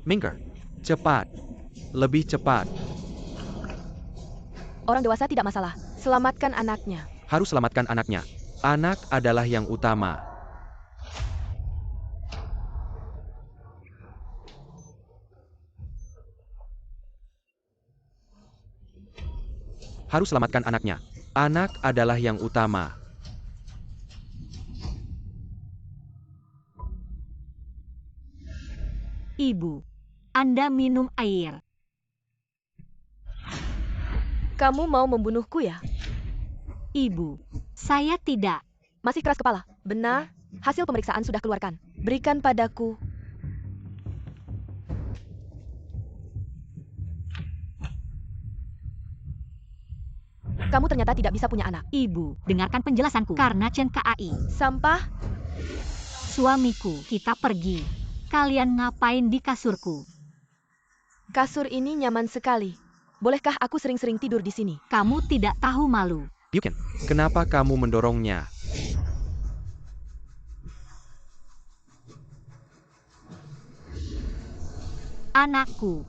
Minker, cepat. Lebih cepat. Orang dewasa tidak masalah. Selamatkan anaknya. Harus selamatkan anaknya. Anak adalah yang utama. Harus selamatkan anaknya. Anak adalah yang utama. Ibu, Anda minum air. Kamu mau membunuhku ya? Ibu, saya tidak. Masih keras kepala. Benar, hasil pemeriksaan sudah keluarkan. Berikan padaku. Kamu ternyata tidak bisa punya anak. Ibu, dengarkan penjelasanku. Karena Chen Kai, Sampah? suamiku, kita pergi. Kalian ngapain di kasurku? Kasur ini nyaman sekali. Bolehkah aku sering-sering tidur di sini? Kamu tidak tahu malu. Yukin, kenapa kamu mendorongnya? Anakku.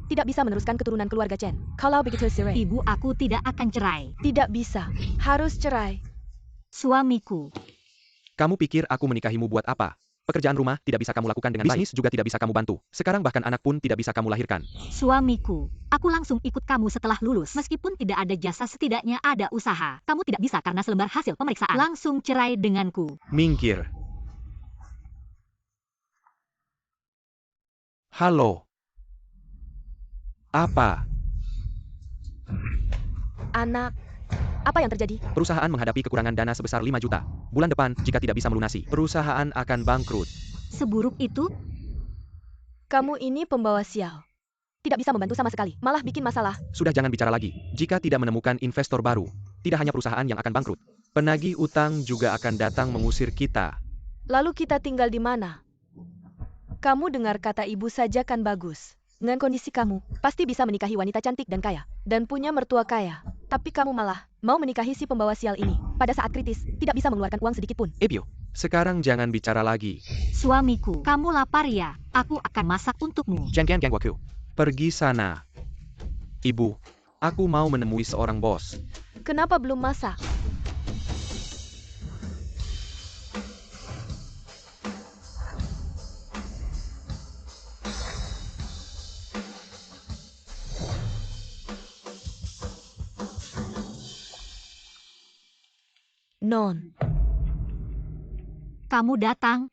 Tidak bisa meneruskan keturunan keluarga Chen. Kalau begitu cerai. Ibu, aku tidak akan cerai. Tidak bisa. Harus cerai. Suamiku. Kamu pikir aku menikahimu buat apa? Pekerjaan rumah tidak bisa kamu lakukan dengan baik. Bisnis juga tidak bisa kamu bantu. Sekarang bahkan anak pun tidak bisa kamu lahirkan. Suamiku, aku langsung ikut kamu setelah lulus. Meskipun tidak ada jasa, setidaknya ada usaha. Kamu tidak bisa karena selembar hasil pemeriksaan. Langsung cerai denganku. Minggir. Halo. Apa? Anak. Apa yang terjadi? Perusahaan menghadapi kekurangan dana sebesar 5 juta. Bulan depan, jika tidak bisa melunasi, perusahaan akan bangkrut. Seburuk itu? Kamu ini pembawa sial. Tidak bisa membantu sama sekali. Malah bikin masalah. Sudah, jangan bicara lagi. Jika tidak menemukan investor baru, tidak hanya perusahaan yang akan bangkrut. Penagih utang juga akan datang mengusir kita. Lalu kita tinggal di mana? Kamu dengar kata ibu saja kan bagus. Dengan kondisi kamu, pasti bisa menikahi wanita cantik dan kaya. Dan punya mertua kaya. Tapi kamu malah mau menikahi si pembawa sial ini. Pada saat kritis, tidak bisa mengeluarkan uang sedikit pun. Ebio, sekarang jangan bicara lagi. Suamiku, kamu lapar ya? Aku akan masak untukmu. Jangan ganggu aku. Pergi sana. Ibu, aku mau menemui seorang bos. Kenapa belum masak? Non. Kamu datang.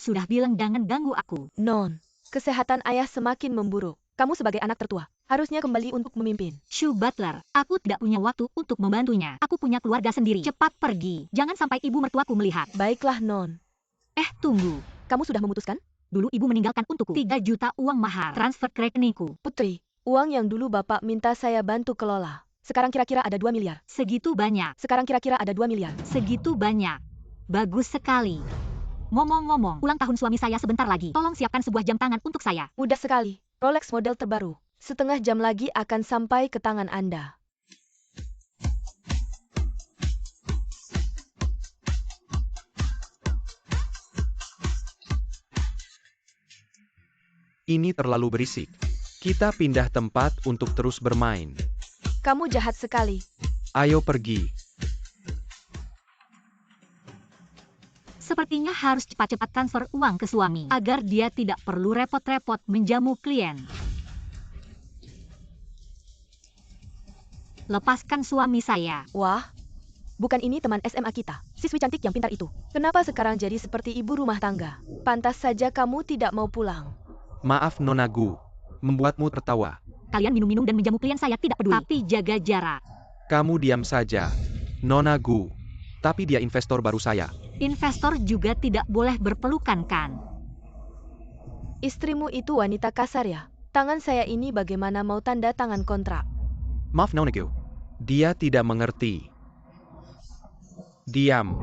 Sudah bilang jangan ganggu aku. Non. Kesehatan ayah semakin memburuk. Kamu sebagai anak tertua, harusnya kembali untuk memimpin. Shu Butler, aku tidak punya waktu untuk membantunya. Aku punya keluarga sendiri. Cepat pergi. Jangan sampai ibu mertuaku melihat. Baiklah, Non. Tunggu. Kamu sudah memutuskan? Dulu ibu meninggalkan untukku 3 juta uang mahar. Transfer ke rekeningku. Putri, uang yang dulu Bapak minta saya bantu kelola. Sekarang kira-kira ada 2 miliar. Segitu banyak. Sekarang kira-kira ada 2 miliar. Segitu banyak. Bagus sekali. Ngomong-ngomong, ulang tahun suami saya sebentar lagi. Tolong siapkan sebuah jam tangan untuk saya. Mudah sekali. Rolex model terbaru. Setengah jam lagi akan sampai ke tangan Anda. Ini terlalu berisik. Kita pindah tempat untuk terus bermain. Kamu jahat sekali. Ayo pergi. Sepertinya harus cepat-cepat transfer uang ke suami, agar dia tidak perlu repot-repot menjamu klien. Lepaskan suami saya. Wah, bukan ini teman SMA kita, siswi cantik yang pintar itu. Kenapa sekarang jadi seperti ibu rumah tangga? Pantas saja kamu tidak mau pulang. Maaf Nona Gu, membuatmu tertawa. Kalian minum-minum dan menjamu klien saya tidak peduli. Tapi jaga jarak. Kamu diam saja, Nona Gu. Tapi dia investor baru saya. Investor juga tidak boleh berpelukan kan? Istrimu itu wanita kasar ya? Tangan saya ini bagaimana mau tanda tangan kontrak? Maaf Nona Gu, dia tidak mengerti. Diam.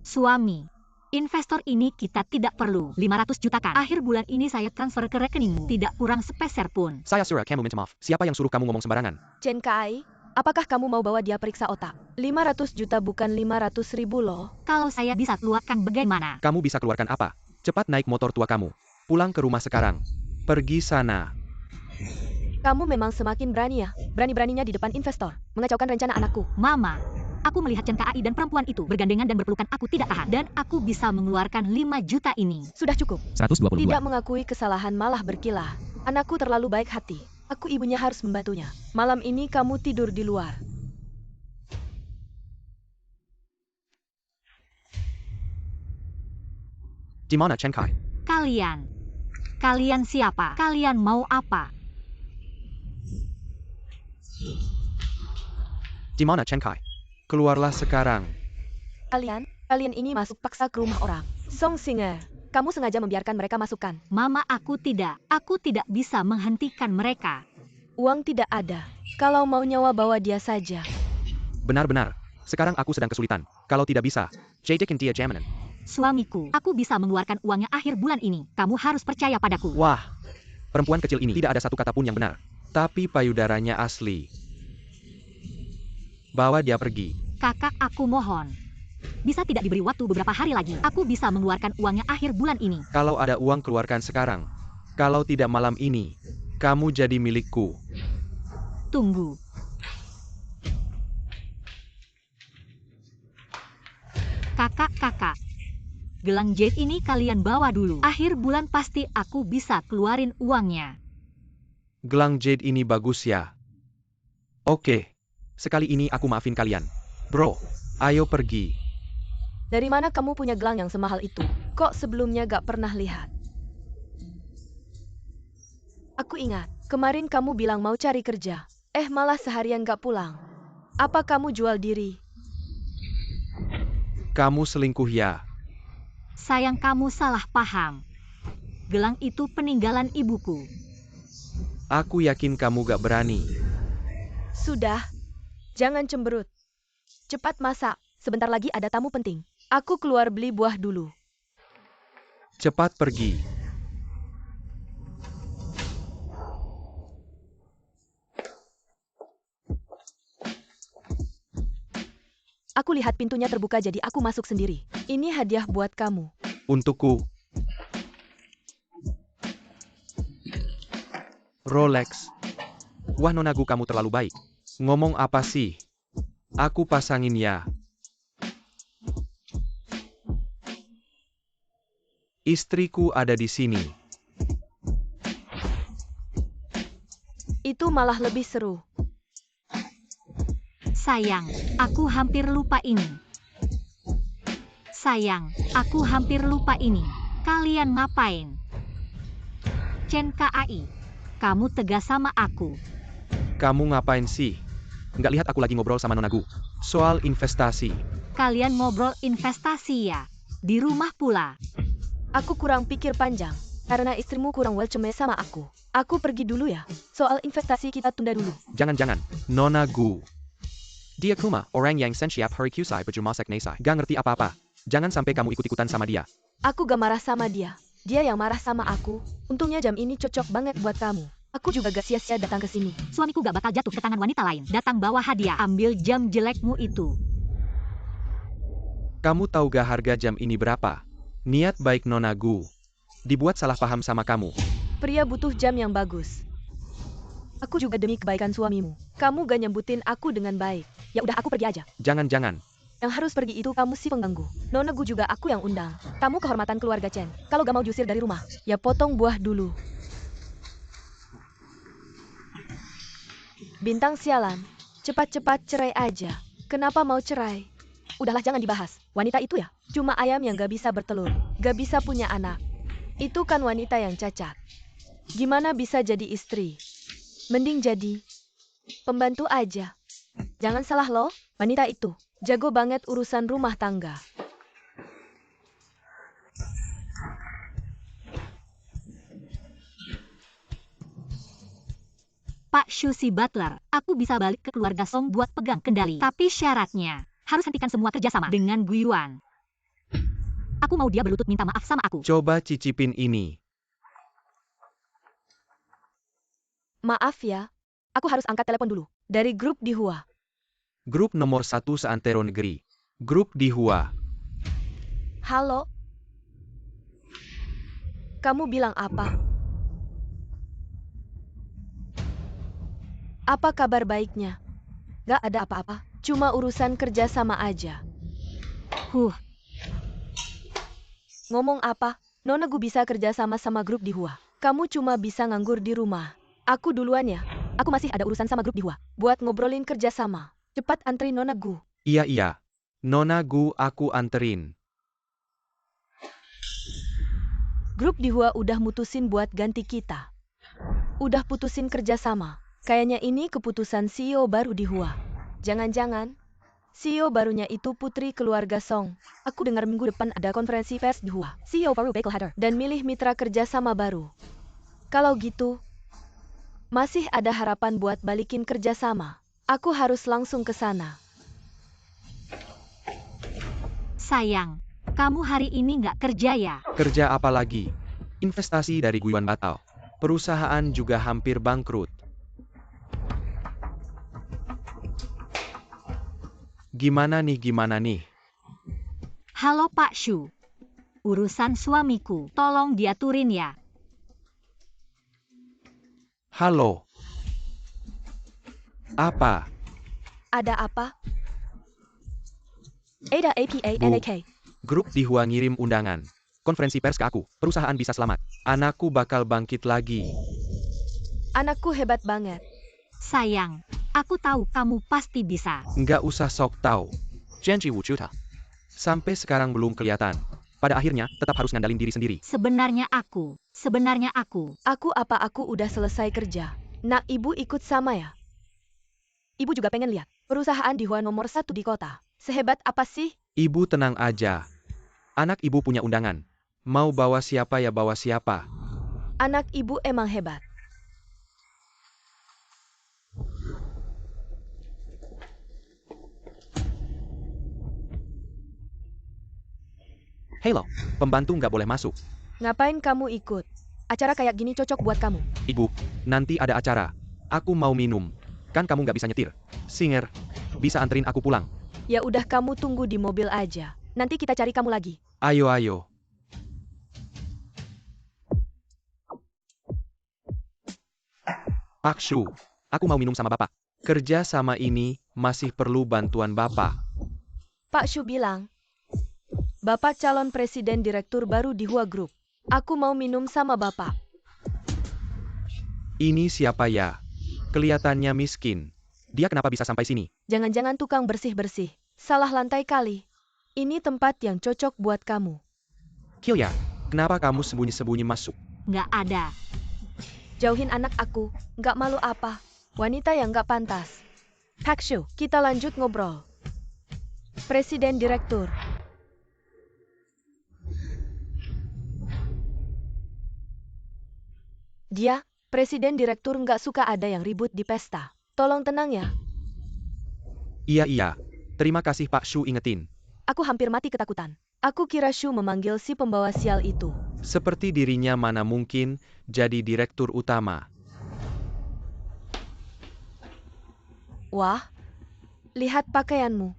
Suami, investor ini kita tidak perlu. 500 juta kan? Akhir bulan ini saya transfer ke rekeningmu. Tidak kurang sepeser pun. Saya suruh kamu minta maaf. Siapa yang suruh kamu ngomong sembarangan? Chen Kai, Apakah kamu mau bawa dia periksa otak? 500 juta bukan 500 ribu loh. Kalau saya bisa keluarkan bagaimana? Kamu bisa keluarkan apa? Cepat naik motor tua kamu. Pulang ke rumah sekarang. Pergi sana. Kamu memang semakin berani ya. Berani-beraninya di depan investor. Mengacaukan rencana anakku. Mama, aku melihat Chen Kai dan perempuan itu bergandengan dan berpelukan. Aku tidak tahan. Dan aku bisa mengeluarkan 5 juta ini. Sudah cukup. 122. Tidak mengakui kesalahan malah berkilah. Anakku terlalu baik hati. Aku ibunya harus membantunya. Malam ini kamu tidur di luar. Di mana Chen Kai? Kalian siapa? Kalian mau apa? Di mana Chen Kai? Keluarlah sekarang. Kalian ini masuk paksa ke rumah orang. Song Singer, kamu sengaja membiarkan mereka masukkan. Mama, aku tidak bisa menghentikan mereka. Uang tidak ada. Kalau mau nyawa bawa dia saja. Benar-benar. Sekarang aku sedang kesulitan. Kalau tidak bisa, jadikan dia jaminan. Suamiku, aku bisa mengeluarkan uangnya akhir bulan ini. Kamu harus percaya padaku. Wah, perempuan kecil ini tidak ada satu kata pun yang benar. Tapi payudaranya asli. Bawa dia pergi. Kakak, aku mohon. Bisa tidak diberi waktu beberapa hari lagi? Aku bisa mengeluarkan uangnya akhir bulan ini. Kalau ada uang keluarkan sekarang. Kalau tidak malam ini, kamu jadi milikku. Tunggu. Kakak. Gelang jade ini kalian bawa dulu. Akhir bulan pasti aku bisa keluarin uangnya. Gelang jade ini bagus ya. Oke. Sekali ini aku maafin kalian. Bro, ayo pergi. Dari mana kamu punya gelang yang semahal itu? Kok sebelumnya gak pernah lihat? Aku ingat, kemarin kamu bilang mau cari kerja. Malah seharian gak pulang. Apa kamu jual diri? Kamu selingkuh ya? Sayang, kamu salah paham. Gelang itu peninggalan ibuku. Aku yakin kamu gak berani. Sudah. Jangan cemberut. Cepat masak. Sebentar lagi ada tamu penting. Aku keluar beli buah dulu. Cepat pergi. Aku lihat pintunya terbuka jadi aku masuk sendiri. Ini hadiah buat kamu. Untukku. Rolex. Wah, nonagu, kamu terlalu baik. Ngomong apa sih? Aku pasangin ya. Istriku ada di sini. Itu malah lebih seru. Sayang, aku hampir lupa ini. Kalian ngapain? Chen Kai, kamu tegas sama aku. Kamu ngapain sih? Nggak lihat aku lagi ngobrol sama nonagu. Soal investasi. Kalian ngobrol investasi ya? Di rumah pula. Aku kurang pikir panjang. Karena istrimu kurang welcome sama aku. Aku pergi dulu ya. Soal investasi kita tunda dulu. Jangan-jangan. Nonagu. Dia cuma orang yang siap hari kusai baju masak nesai. Gak ngerti apa-apa. Jangan sampai kamu ikut-ikutan sama dia. Aku gak marah sama dia. Dia yang marah sama aku. Untungnya jam ini cocok banget buat kamu. Aku juga gak sia-sia datang ke sini. Suamiku gak bakal jatuh ke tangan wanita lain. Datang bawa hadiah. Ambil jam jelekmu itu. Kamu tahu gak harga jam ini berapa? Niat baik nonagu. Dibuat salah paham sama kamu. Pria butuh jam yang bagus. Aku juga demi kebaikan suamimu. Kamu gak nyembutin aku dengan baik. Ya udah, aku pergi aja. Jangan-jangan. Yang harus pergi itu kamu si pengganggu. Nonagu juga aku yang undang. Tamu kehormatan keluarga Chen. Kalau gak mau diusir dari rumah, ya potong buah dulu. Bintang sialan. Cepat-cepat cerai aja. Kenapa mau cerai? Udahlah, jangan dibahas. Wanita itu ya, cuma ayam yang gak bisa bertelur. Gak bisa punya anak. Itu kan wanita yang cacat. Gimana bisa jadi istri? Mending jadi pembantu aja. Jangan salah loh, wanita itu jago banget urusan rumah tangga. Pak Shu si butler, aku bisa balik ke keluarga Song buat pegang kendali. Tapi syaratnya, harus hentikan semua kerjasama dengan Guiyuan. Aku mau dia berlutut minta maaf sama aku. Coba cicipin ini. Maaf ya, aku harus angkat telepon dulu. Dari grup Dihua. Grup nomor 1 seantero negeri. Grup Dihua. Halo? Kamu bilang apa? Apa kabar baiknya? Gak ada apa-apa, cuma urusan kerja sama aja. Ngomong apa? Nona Gu bisa kerja sama grup Dihua. Kamu cuma bisa nganggur di rumah. Aku duluan ya. Aku masih ada urusan sama grup Dihua. Buat ngobrolin kerja sama. Cepat antri Nona Gu. Iya. Nona Gu aku anterin. Grup Dihua udah mutusin buat ganti kita. Udah putusin kerja sama. Kayaknya ini keputusan CEO baru Dihua. Jangan-jangan CEO barunya itu putri keluarga Song. Aku dengar minggu depan ada konferensi pers Dihua. CEO baru bakal hadir dan milih mitra kerja sama baru. Kalau gitu, masih ada harapan buat balikin kerja sama. Aku harus langsung ke sana. Sayang, kamu hari ini nggak kerja ya? Kerja apa lagi? Investasi dari Guiyuan batal. Perusahaan juga hampir bangkrut. Gimana nih? Halo Pak Shu. Urusan suamiku, tolong diaturin ya. Halo. Apa? Ada apa? Ada APA Bu. NAK. Grup Dihua ngirim undangan. Konferensi pers ke aku. Perusahaan bisa selamat. Anakku bakal bangkit lagi. Anakku hebat banget. Sayang, aku tahu kamu pasti bisa. Nggak usah sok tahu. Janji wujuta. Sampai sekarang belum kelihatan. Pada akhirnya, tetap harus ngandalin diri sendiri. Sebenarnya aku. Aku udah selesai kerja. Nak ibu ikut sama ya? Ibu juga pengen lihat perusahaan Dihua nomor 1 di kota. Sehebat apa sih? Ibu tenang aja. Anak ibu punya undangan. Mau bawa siapa ya bawa siapa. Anak ibu emang hebat. Hei lo, pembantu nggak boleh masuk. Ngapain kamu ikut? Acara kayak gini cocok buat kamu. Ibu, nanti ada acara. Aku mau minum. Kan kamu nggak bisa nyetir. Singer, bisa anterin aku pulang. Ya udah kamu tunggu di mobil aja. Nanti kita cari kamu lagi. Ayo. Pak Shu, aku mau minum sama Bapak. Kerja sama ini masih perlu bantuan Bapak. Pak Shu bilang, Bapak calon presiden direktur baru di Hua Group. Aku mau minum sama Bapak. Ini siapa ya? Kelihatannya miskin. Dia kenapa bisa sampai sini? Jangan-jangan tukang bersih-bersih. Salah lantai kali. Ini tempat yang cocok buat kamu. Kilya, kenapa kamu sembunyi-sembunyi masuk? Nggak ada. Jauhin anak aku. Nggak malu apa? Wanita yang nggak pantas. Pak Shu, kita lanjut ngobrol. Presiden direktur. Dia, presiden direktur nggak suka ada yang ribut di pesta. Tolong tenang ya. Iya. Terima kasih Pak Shu ingetin. Aku hampir mati ketakutan. Aku kira Shu memanggil si pembawa sial itu. Seperti dirinya mana mungkin jadi direktur utama. Wah, lihat pakaianmu.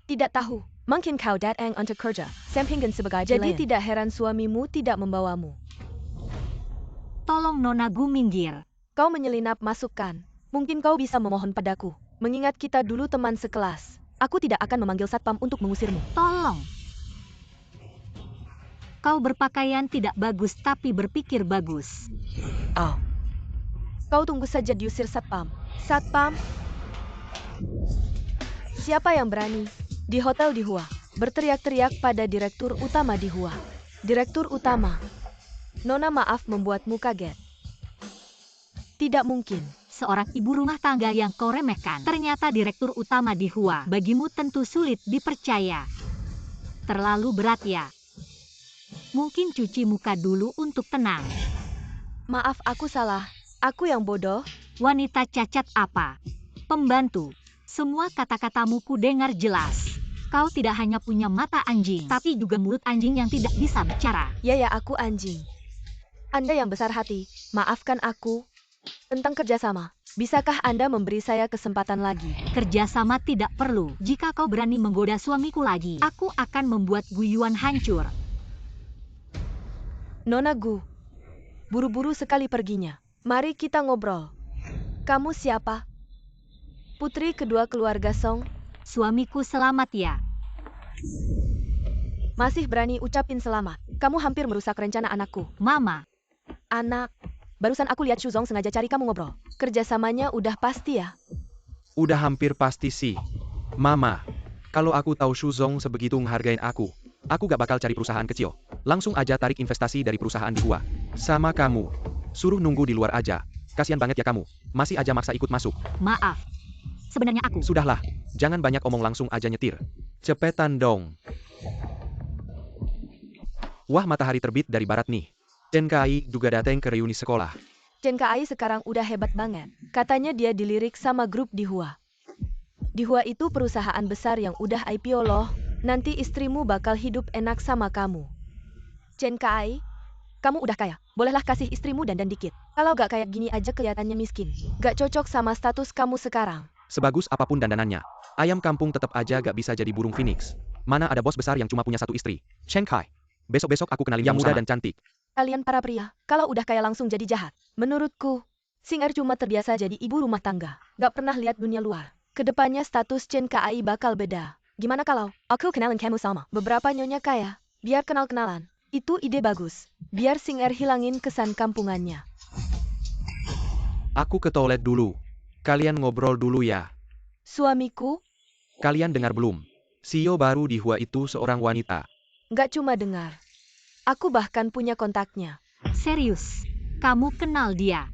Tidak tahu, mungkin kau datang untuk kerja. Sampingan sebagai jadi tidak heran suamimu tidak membawamu. Tolong Nona Gu minggir. Kau menyelinap masukkan. Mungkin kau bisa memohon padaku. Mengingat kita dulu teman sekelas. Aku tidak akan memanggil satpam untuk mengusirmu. Tolong. Kau berpakaian tidak bagus tapi berpikir bagus. Oh. Kau tunggu saja diusir satpam. Satpam? Siapa yang berani? Di hotel Dihua, berteriak-teriak pada direktur utama Dihua. Direktur utama. Nona maaf membuatmu kaget. Tidak mungkin. Seorang ibu rumah tangga yang kau remehkan. Ternyata direktur utama Dihua. Bagimu tentu sulit dipercaya. Terlalu berat ya. Mungkin cuci muka dulu untuk tenang. Maaf aku salah. Aku yang bodoh. Wanita cacat apa? Pembantu. Semua kata-katamu ku dengar jelas. Kau tidak hanya punya mata anjing, tapi juga mulut anjing yang tidak bisa bicara. Ya aku anjing. Anda yang besar hati, maafkan aku. Tentang kerjasama, Bisakah Anda memberi saya kesempatan lagi? Kerjasama tidak perlu. Jika kau berani menggoda suamiku lagi, aku akan membuat Guyuan hancur. Nona Gu, buru-buru sekali perginya. Mari kita ngobrol. Kamu siapa? Putri kedua keluarga Song? Suamiku selamat ya. Masih berani ucapin selamat. Kamu hampir merusak rencana anakku. Mama, Anak, barusan aku lihat Shuzong sengaja cari kamu ngobrol. Kerjasamanya udah pasti ya? Udah hampir pasti sih. Mama, kalau aku tahu Shuzong sebegitu menghargain aku gak bakal cari perusahaan kecil. Langsung aja tarik investasi dari perusahaan di Hua. Sama kamu, suruh nunggu di luar aja. Kasian banget ya kamu, masih aja maksa ikut masuk. maaf. Sebenarnya aku... Sudahlah, jangan banyak omong langsung aja nyetir. Cepetan dong. Wah, matahari terbit dari barat nih. Chen Kai juga datang ke reuni sekolah. Chen Kai sekarang udah hebat banget. Katanya dia dilirik sama grup di Hua. Di Hua itu perusahaan besar yang udah IPO loh. Nanti istrimu bakal hidup enak sama kamu. Chen Kai, kamu udah kaya. Bolehlah kasih istrimu dandan dikit. Kalau gak kayak gini aja kelihatannya miskin. Gak cocok sama status kamu sekarang. Sebagus apapun dandanannya, ayam kampung tetap aja gak bisa jadi burung phoenix. Mana ada bos besar yang cuma punya satu istri. Chen Kai, besok-besok aku kenalin yang muda dan cantik. Kalian para pria, kalau udah kaya langsung jadi jahat. Menurutku, Singer cuma terbiasa jadi ibu rumah tangga. Gak pernah lihat dunia luar. Kedepannya status Chen Kai bakal beda. Gimana kalau aku kenalin kamu sama beberapa nyonya kaya? Biar kenal-kenalan. Itu ide bagus. Biar Singer hilangin kesan kampungannya. Aku ke toilet dulu. Kalian ngobrol dulu ya. Suamiku, Kalian dengar belum? CEO baru di Hua itu seorang wanita. gak cuma dengar. Aku bahkan punya kontaknya. Serius, kamu kenal dia?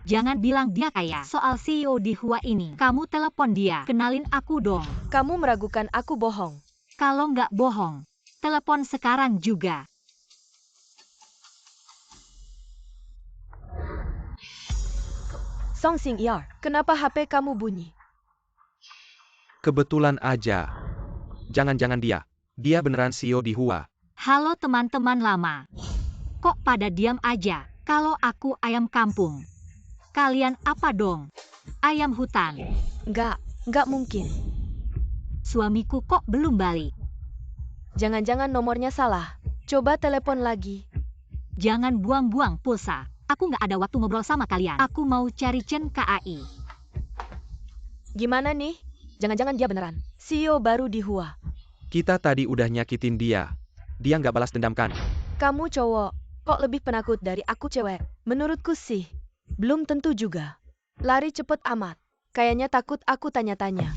Jangan bilang dia kaya. Soal CEO di Hua ini, kamu telepon dia. Kenalin aku dong. Kamu meragukan aku bohong. Kalau nggak bohong, telepon sekarang juga. Song Sing Yar, kenapa HP kamu bunyi? Kebetulan aja. Jangan-jangan dia. Dia beneran CEO di Hua. Halo teman-teman lama. Kok pada diam aja? Kalau aku ayam kampung. Kalian apa dong? Ayam hutan. Nggak mungkin. Suamiku kok belum balik? Jangan-jangan nomornya salah. Coba telepon lagi. Jangan buang-buang pulsa. Aku nggak ada waktu ngobrol sama kalian. Aku mau cari Chen Kai. Gimana nih? Jangan-jangan dia beneran CEO baru di Hua. Kita tadi udah nyakitin dia. Dia nggak balas dendam kan? Kamu cowok, kok lebih penakut dari aku cewek? Menurutku sih, belum tentu juga. Lari cepet amat. Kayaknya takut aku tanya-tanya.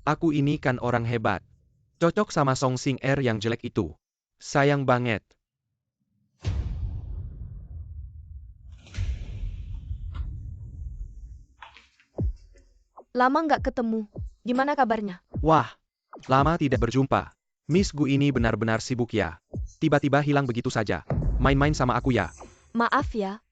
Aku ini kan orang hebat. Cocok sama Song Sing Er yang jelek itu. Sayang banget. Lama nggak ketemu. Gimana kabarnya? Wah, lama tidak berjumpa. Miss Gu ini benar-benar sibuk ya. Tiba-tiba hilang begitu saja. Main-main sama aku ya. Maaf ya.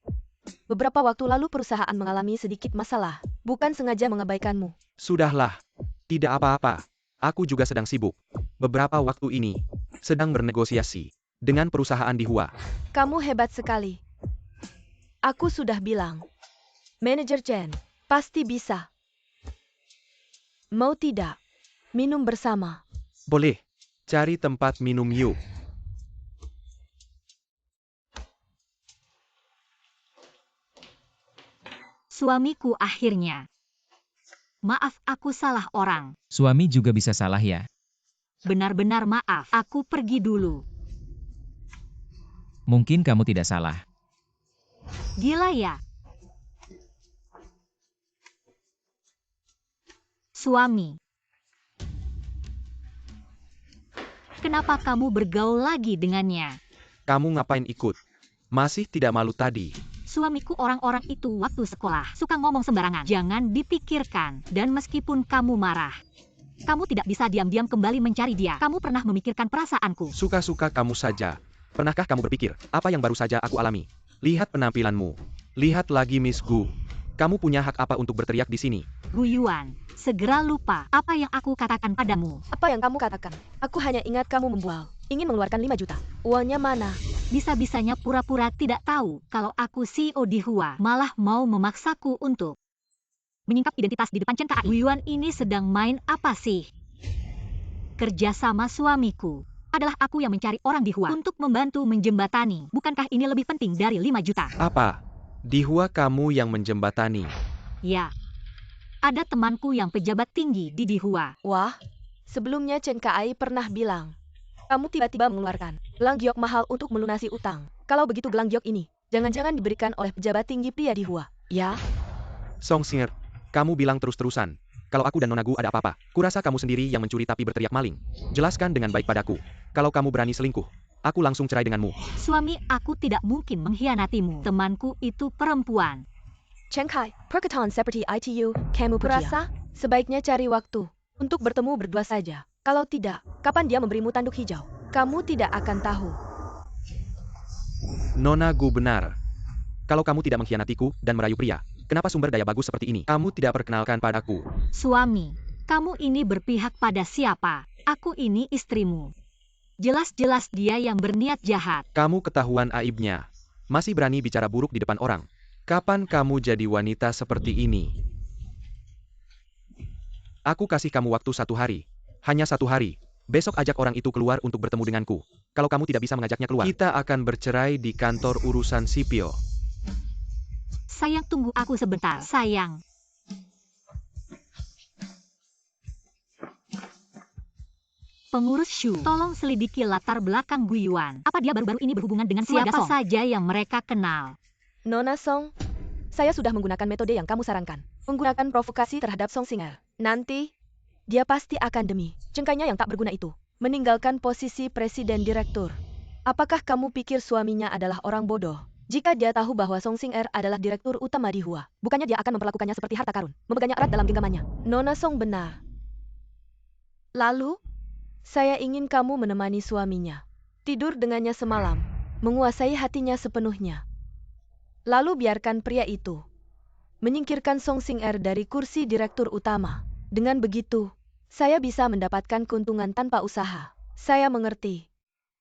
Beberapa waktu lalu perusahaan mengalami sedikit masalah. Bukan sengaja mengabaikanmu. Sudahlah. Tidak apa-apa. Aku juga sedang sibuk. Beberapa waktu ini, sedang bernegosiasi dengan perusahaan di Hua. Kamu hebat sekali. Aku sudah bilang. Manajer Chen, pasti bisa. Mau tidak? Minum bersama. Boleh. Cari tempat minum yuk. Suamiku akhirnya. Maaf, aku salah orang. Suami juga bisa salah ya. Benar-benar maaf, aku pergi dulu. Mungkin kamu tidak salah. Gila ya? Suami. Kenapa kamu bergaul lagi dengannya? Kamu ngapain ikut? Masih tidak malu tadi. Suamiku orang-orang itu waktu sekolah suka ngomong sembarangan. Jangan dipikirkan. Dan meskipun kamu marah, kamu tidak bisa diam-diam kembali mencari dia. Kamu pernah memikirkan perasaanku. Suka-suka kamu saja. Pernahkah kamu berpikir, apa yang baru saja aku alami? Lihat penampilanmu. Lihat lagi Miss Gu. Kamu punya hak apa untuk berteriak di sini? Guyuan, segera lupa apa yang aku katakan padamu. Apa yang kamu katakan? Aku hanya ingat kamu membual. Ingin mengeluarkan 5 juta. Uangnya mana? Bisa-bisanya pura-pura tidak tahu kalau aku CEO di Hua, malah mau memaksaku untuk menyingkap identitas di depan Chen Kai. Guiyuan ini sedang main apa sih? Kerja sama suamiku adalah aku yang mencari orang di Hua untuk membantu menjembatani. Bukankah ini lebih penting dari 5 juta? Apa? Di Hua kamu yang menjembatani? Ya. Ada temanku yang pejabat tinggi di Dihua. Wah, sebelumnya Chen Kai pernah bilang, kamu tiba-tiba mengeluarkan gelang giok mahal untuk melunasi utang. Kalau begitu gelang giok ini, jangan-jangan diberikan oleh pejabat tinggi pria di Hua, ya? Song Xinger, kamu bilang terus-terusan. Kalau aku dan Nona Gu ada apa-apa, kurasa kamu sendiri yang mencuri tapi berteriak maling. Jelaskan dengan baik padaku. Kalau kamu berani selingkuh, aku langsung cerai denganmu. Suami aku tidak mungkin mengkhianatimu. Temanku itu perempuan. Chen Kai, perkataan seperti itu, kamu kurasa sebaiknya cari waktu untuk bertemu berdua saja. Kalau tidak, kapan dia memberimu tanduk hijau? Kamu tidak akan tahu. Nona Gu benar. Kalau kamu tidak mengkhianatiku dan merayu pria, kenapa sumber daya bagus seperti ini kamu tidak perkenalkan padaku? Suami, kamu ini berpihak pada siapa? Aku ini istrimu. Jelas-jelas dia yang berniat jahat. Kamu ketahuan aibnya. Masih berani bicara buruk di depan orang. Kapan kamu jadi wanita seperti ini? Aku kasih kamu waktu 1 hari. Hanya 1 hari. Besok ajak orang itu keluar untuk bertemu denganku. Kalau kamu tidak bisa mengajaknya keluar, kita akan bercerai di kantor urusan sipil. Sayang, tunggu aku sebentar. Sayang. Pengurus Shu, tolong selidiki latar belakang Guiyuan. Apa dia baru-baru ini berhubungan dengan keluarga Song? Siapa saja yang mereka kenal? Nona Song, saya sudah menggunakan metode yang kamu sarankan. Menggunakan provokasi terhadap Song Xinger. Nanti, dia pasti akan demi cengkainya yang tak berguna itu meninggalkan posisi presiden direktur. Apakah kamu pikir suaminya adalah orang bodoh? Jika dia tahu bahwa Song Xinger adalah direktur utama di Hua, bukannya dia akan memperlakukannya seperti harta karun, memegangnya erat dalam genggamannya. Nona Song benar. Lalu, saya ingin kamu menemani suaminya, tidur dengannya semalam, menguasai hatinya sepenuhnya. Lalu biarkan pria itu menyingkirkan Song Xinger dari kursi direktur utama. Dengan begitu, saya bisa mendapatkan keuntungan tanpa usaha. Saya mengerti.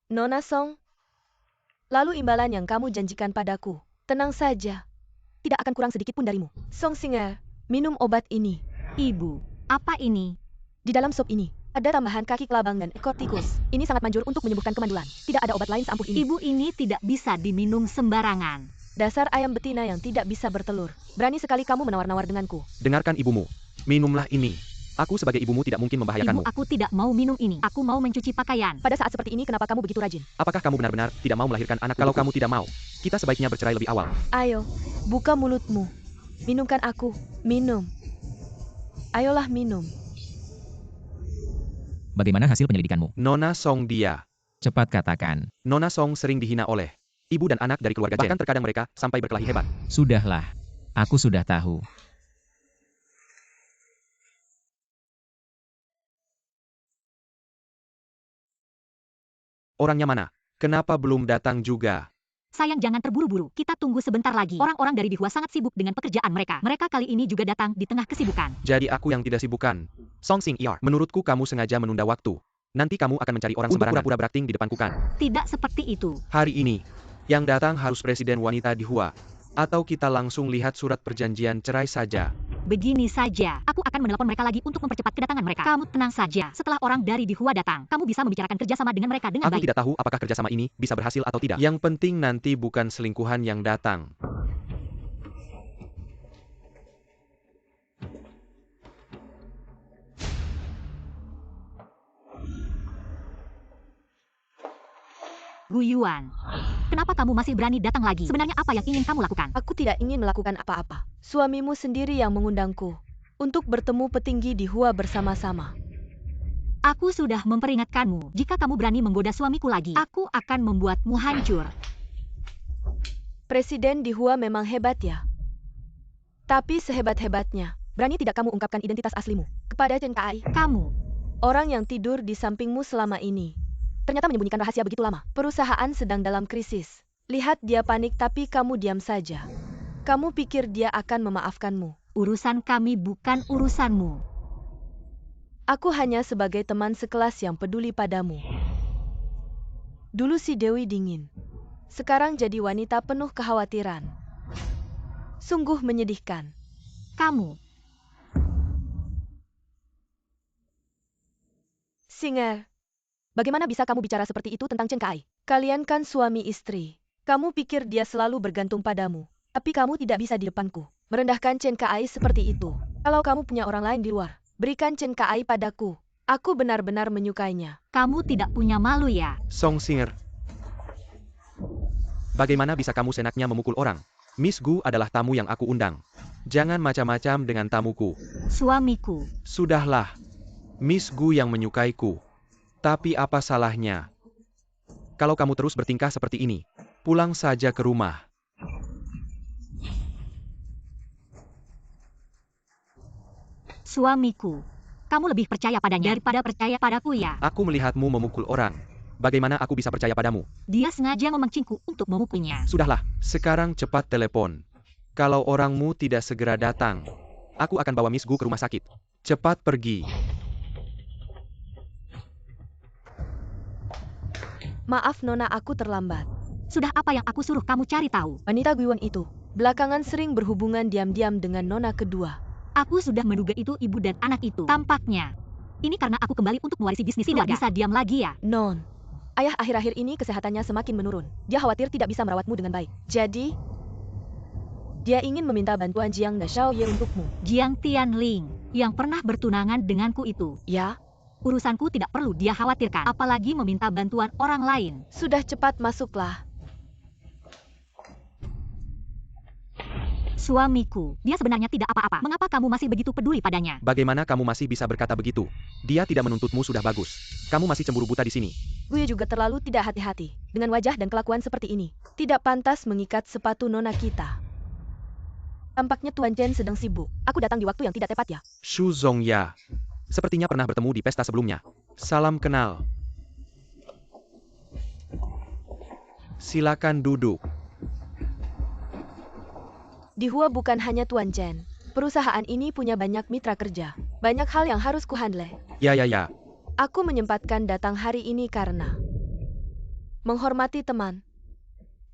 Nona Song, lalu imbalan yang kamu janjikan padaku, tenang saja. Tidak akan kurang sedikit pun darimu. Song Xinger, minum obat ini. Ibu, apa ini? Di dalam sup ini, ada tambahan kaki kelabang dan ekor tikus. Ini sangat manjur untuk menyembuhkan kemandulan. Tidak ada obat lain seampuh ini. Ibu ini tidak bisa diminum sembarangan. Dasar ayam betina yang tidak bisa bertelur. Berani sekali kamu menawar-nawar denganku. Dengarkan ibumu. Minumlah ini. Aku sebagai ibumu tidak mungkin membahayakanmu. Ibu, aku tidak mau minum ini. Aku mau mencuci pakaian. Pada saat seperti ini kenapa kamu begitu rajin? Apakah kamu benar-benar tidak mau melahirkan anak? Kalau kamu tidak mau, kita sebaiknya bercerai lebih awal. Ayo, buka mulutmu. Minumkan aku. Minum. Ayolah minum. Bagaimana hasil penyelidikanmu? Nona Song dia. Cepat katakan. Nona Song sering dihina oleh ibu dan anak dari keluarga Chen. Bahkan terkadang mereka sampai berkelahi hebat. Sudahlah. Aku sudah tahu. Orangnya mana? Kenapa belum datang juga? Sayang, jangan terburu-buru. Kita tunggu sebentar lagi. Orang-orang dari Dihua sangat sibuk dengan pekerjaan mereka. Mereka kali ini juga datang di tengah kesibukan. Jadi aku yang tidak sibukan. Song Xinger, menurutku kamu sengaja menunda waktu. Nanti kamu akan mencari orang sembarangan pura-pura berakting di depanku kan? Tidak seperti itu. Hari ini, yang datang harus presiden wanita di Hua. Atau kita langsung lihat surat perjanjian cerai saja. Begini saja, aku akan menelpon mereka lagi untuk mempercepat kedatangan mereka. Kamu tenang saja. Setelah orang dari Dihua datang, kamu bisa membicarakan kerjasama dengan mereka dengan Aku baik. tidak tahu apakah kerjasama ini bisa berhasil atau tidak. Yang penting nanti bukan selingkuhan yang datang. Guiyuan, kenapa kamu masih berani datang lagi? Sebenarnya apa yang ingin kamu lakukan? Aku tidak ingin melakukan apa-apa. Suamimu sendiri yang mengundangku untuk bertemu petinggi di Hua bersama-sama. Aku sudah memperingatkanmu. Jika kamu berani menggoda suamiku lagi, aku akan membuatmu hancur. Presiden di Hua memang hebat ya. Tapi sehebat-hebatnya, berani tidak kamu ungkapkan identitas aslimu kepada Chen Kai? Kamu, Orang yang tidur di sampingmu selama ini ternyata menyembunyikan rahasia begitu lama. Perusahaan sedang dalam krisis. Lihat dia panik tapi kamu diam saja. Kamu pikir dia akan memaafkanmu? urusan kami bukan urusanmu. Aku hanya sebagai teman sekelas yang peduli padamu. Dulu si Dewi dingin. sekarang jadi wanita penuh kekhawatiran. Sungguh menyedihkan. Kamu, Singer, bagaimana bisa kamu bicara seperti itu tentang Chen Kai? Kalian kan suami istri. Kamu pikir dia selalu bergantung padamu. Tapi kamu tidak bisa di depanku merendahkan Chen Kai seperti itu. Kalau kamu punya orang lain di luar, berikan Chen Kai padaku. Aku benar-benar menyukainya. kamu tidak punya malu ya? Song Singer. Bagaimana bisa kamu senaknya memukul orang? Miss Gu adalah tamu yang aku undang. Jangan macam-macam dengan tamuku. Suamiku, Sudahlah. Miss Gu yang menyukaiku. Tapi apa salahnya? Kalau kamu terus bertingkah seperti ini, pulang saja ke rumah. suamiku. Kamu lebih percaya padanya daripada percaya padaku ya? Aku melihatmu memukul orang. Bagaimana aku bisa percaya padamu? Dia sengaja memancingku untuk memukulnya. Sudahlah, sekarang cepat telepon. Kalau orangmu tidak segera datang, aku akan bawa Miss Gu ke rumah sakit. Cepat pergi. Maaf Nona, aku terlambat. Sudah apa yang aku suruh kamu cari tahu? Wanita Guiwan itu belakangan sering berhubungan diam-diam dengan Nona kedua. Aku sudah menduga itu ibu dan anak itu. Tampaknya. Ini karena aku kembali untuk mewarisi bisnis keluarga. Tidak bisa diam lagi ya? Non, ayah akhir-akhir ini kesehatannya semakin menurun. Dia khawatir tidak bisa merawatmu dengan baik. Jadi, dia ingin meminta bantuan Jiang dan Xiao Ye untukmu. Jiang Tianling, yang pernah bertunangan denganku itu. Ya, Urusanku tidak perlu dia khawatirkan, apalagi meminta bantuan orang lain. sudah cepat masuklah. Suamiku, dia sebenarnya tidak apa-apa. Mengapa kamu masih begitu peduli padanya? Bagaimana kamu masih bisa berkata begitu? Dia tidak menuntutmu sudah bagus. Kamu masih cemburu buta di sini. Gue juga terlalu tidak hati-hati. Dengan wajah dan kelakuan seperti ini, tidak pantas mengikat sepatu Nona kita. Tampaknya Tuan Chen sedang sibuk. Aku datang di waktu yang tidak tepat ya. Shu Zongya. Sepertinya pernah bertemu di pesta sebelumnya. Salam kenal. Silakan duduk. Di Hua bukan hanya Tuan Chen. Perusahaan ini punya banyak mitra kerja. Banyak hal yang harus kuhandle. Ya. Aku menyempatkan datang hari ini karena menghormati teman.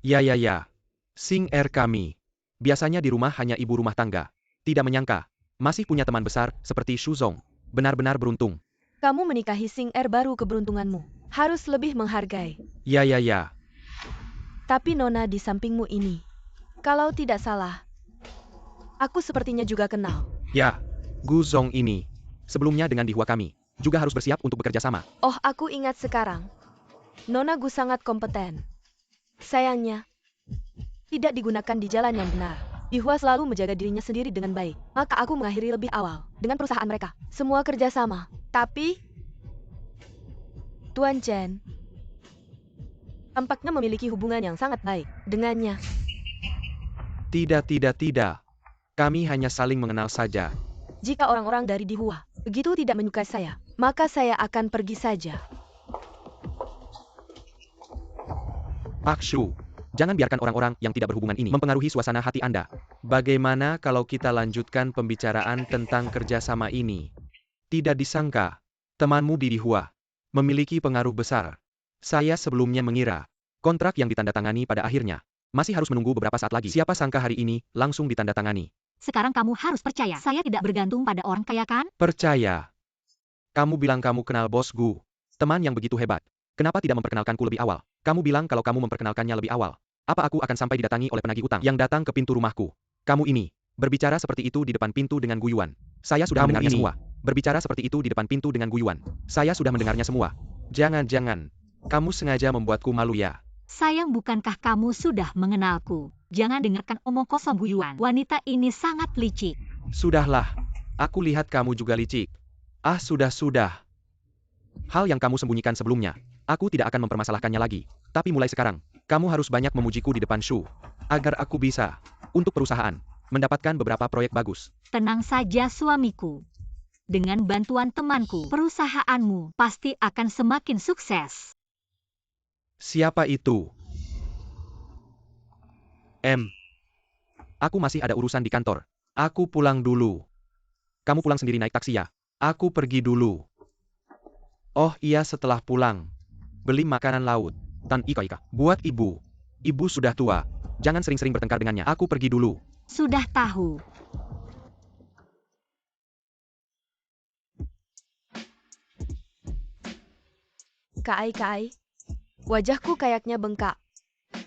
Ya. Sing Er kami. Biasanya di rumah hanya ibu rumah tangga. Tidak menyangka, masih punya teman besar seperti Shu Zong. Benar-benar beruntung. Kamu menikahi Sing Er baru keberuntunganmu. Harus lebih menghargai. Ya. Tapi Nona di sampingmu ini, kalau tidak salah, aku sepertinya juga kenal. Ya, Gu Zong ini. Sebelumnya dengan di Hua kami. Juga harus bersiap untuk bekerja sama. Oh, aku ingat sekarang. Nona Gu sangat kompeten. Sayangnya, tidak digunakan di jalan yang benar. Di Hua selalu menjaga dirinya sendiri dengan baik. Maka aku mengakhiri lebih awal dengan perusahaan mereka. Semua kerja sama. Tapi, Tuan Chen tampaknya memiliki hubungan yang sangat baik dengannya. Tidak. Kami hanya saling mengenal saja. Jika orang-orang dari di Hua begitu tidak menyukai saya, maka saya akan pergi saja. Pak Shu, jangan biarkan orang-orang yang tidak berhubungan ini mempengaruhi suasana hati Anda. Bagaimana kalau kita lanjutkan pembicaraan tentang kerjasama ini? Tidak disangka, temanmu di Hua memiliki pengaruh besar. Saya sebelumnya mengira, kontrak yang ditandatangani pada akhirnya masih harus menunggu beberapa saat lagi. Siapa sangka hari ini langsung ditandatangani. Sekarang kamu harus percaya, saya tidak bergantung pada orang kaya kan? Percaya. Kamu bilang kamu kenal Bos Gu, teman yang begitu hebat. Kenapa tidak memperkenalkanku lebih awal? Kamu bilang kalau kamu memperkenalkannya lebih awal. Apa aku akan sampai didatangi oleh penagih utang yang datang ke pintu rumahku? Kamu ini, berbicara seperti itu di depan pintu dengan guyuan. Saya sudah mendengarnya semua. Berbicara seperti itu di depan pintu dengan guyuan. Saya sudah mendengarnya semua. Jangan. Kamu sengaja membuatku malu ya? Sayang, bukankah kamu sudah mengenalku? Jangan dengarkan omong kosong guyuan. Wanita ini sangat licik. Sudahlah. Aku lihat kamu juga licik. Ah, sudah. Hal yang kamu sembunyikan sebelumnya, aku tidak akan mempermasalahkannya lagi. Tapi mulai sekarang, kamu harus banyak memujiku di depan Shu. Agar aku bisa, untuk perusahaan, mendapatkan beberapa proyek bagus. Tenang saja suamiku. Dengan bantuan temanku, perusahaanmu pasti akan semakin sukses. Siapa itu? Aku masih ada urusan di kantor. Aku pulang dulu. Kamu pulang sendiri naik taksi ya? Aku pergi dulu. Oh iya, setelah pulang, beli makanan laut. Tan Ika, buat ibu. Ibu sudah tua. Jangan sering-sering bertengkar dengannya. Aku pergi dulu. Sudah tahu. Kak Ai, wajahku kayaknya bengkak.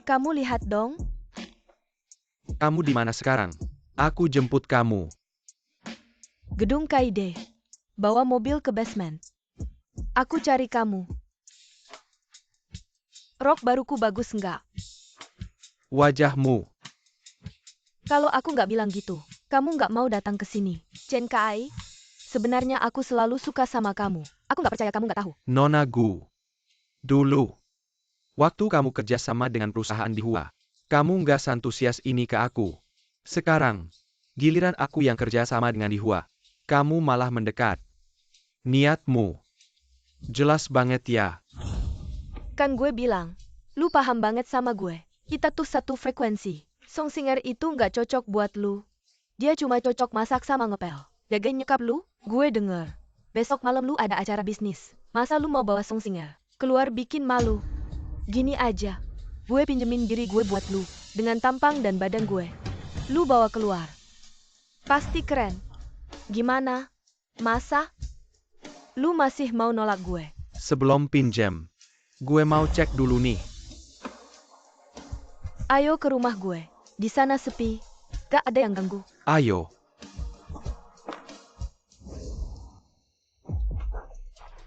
Kamu lihat dong. Kamu di mana sekarang? Aku jemput kamu. Gedung Kaide. Bawa mobil ke basement. Aku cari kamu. Rok baruku bagus nggak? Wajahmu. Kalau aku nggak bilang gitu, kamu nggak mau datang ke sini. Chen Kai, sebenarnya aku selalu suka sama kamu. Aku nggak percaya kamu nggak tahu. Nona Gu. Dulu. Waktu kamu kerja sama dengan perusahaan di Hua. Kamu nggak santusias ini ke aku. Sekarang, giliran aku yang kerja sama dengan di Hua. Kamu malah mendekat. Niatmu. Jelas banget ya. Kan gue bilang, lu paham banget sama gue. Kita tuh satu frekuensi. Song Singer itu nggak cocok buat lu. Dia cuma cocok masak sama ngepel. Jagain nyokap lu, gue denger. Besok malam lu ada acara bisnis. Masa lu mau bawa Song Singer keluar bikin malu? Gini aja, gue pinjemin diri gue buat lu. Dengan tampang dan badan gue. Lu bawa keluar. Pasti keren. Gimana? Masa? Lu masih mau nolak gue? Sebelum pinjam, gue mau cek dulu nih. Ayo ke rumah gue. Di sana sepi. Gak ada yang ganggu. Ayo.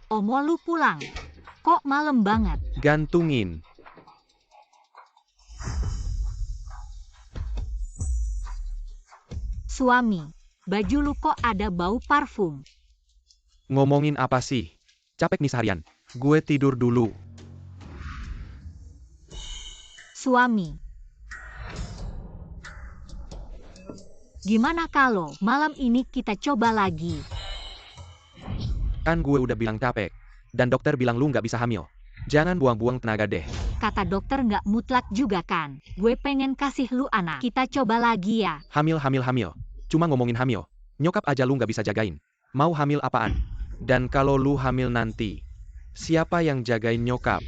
Omo lu pulang. Kok malam banget? Gantungin. Suami, baju lu kok ada bau parfum? Ngomongin apa sih? Capek nih seharian. Gue tidur dulu. Suami. Gimana kalau malam ini kita coba lagi? Kan gue udah bilang capek. Dan dokter bilang lu nggak bisa hamil. Jangan buang-buang tenaga deh. Kata dokter nggak mutlak juga kan? Gue pengen kasih lu anak. Kita coba lagi ya. Hamil. Cuma ngomongin hamil. Nyokap aja lu nggak bisa jagain. Mau hamil apaan? Dan kalau lu hamil nanti, siapa yang jagain nyokap?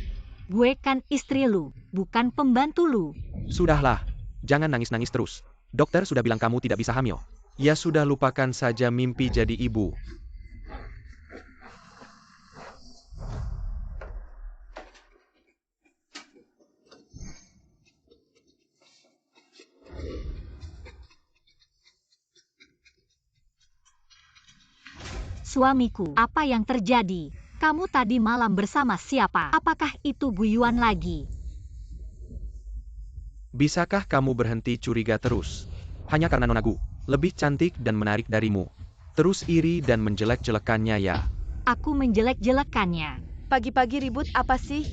Gue kan istri lu, bukan pembantu lu. Sudahlah, jangan nangis-nangis terus. Dokter sudah bilang kamu tidak bisa hamil. Ya sudah, lupakan saja mimpi jadi ibu. Suamiku, apa yang terjadi? Kamu tadi malam bersama siapa? Apakah itu Bu Yuan lagi? Bisakah kamu berhenti curiga terus? Hanya karena Nona Gu lebih cantik dan menarik darimu. Terus iri dan menjelek-jelekannya ya. Aku menjelek-jelekannya. Pagi-pagi ribut apa sih?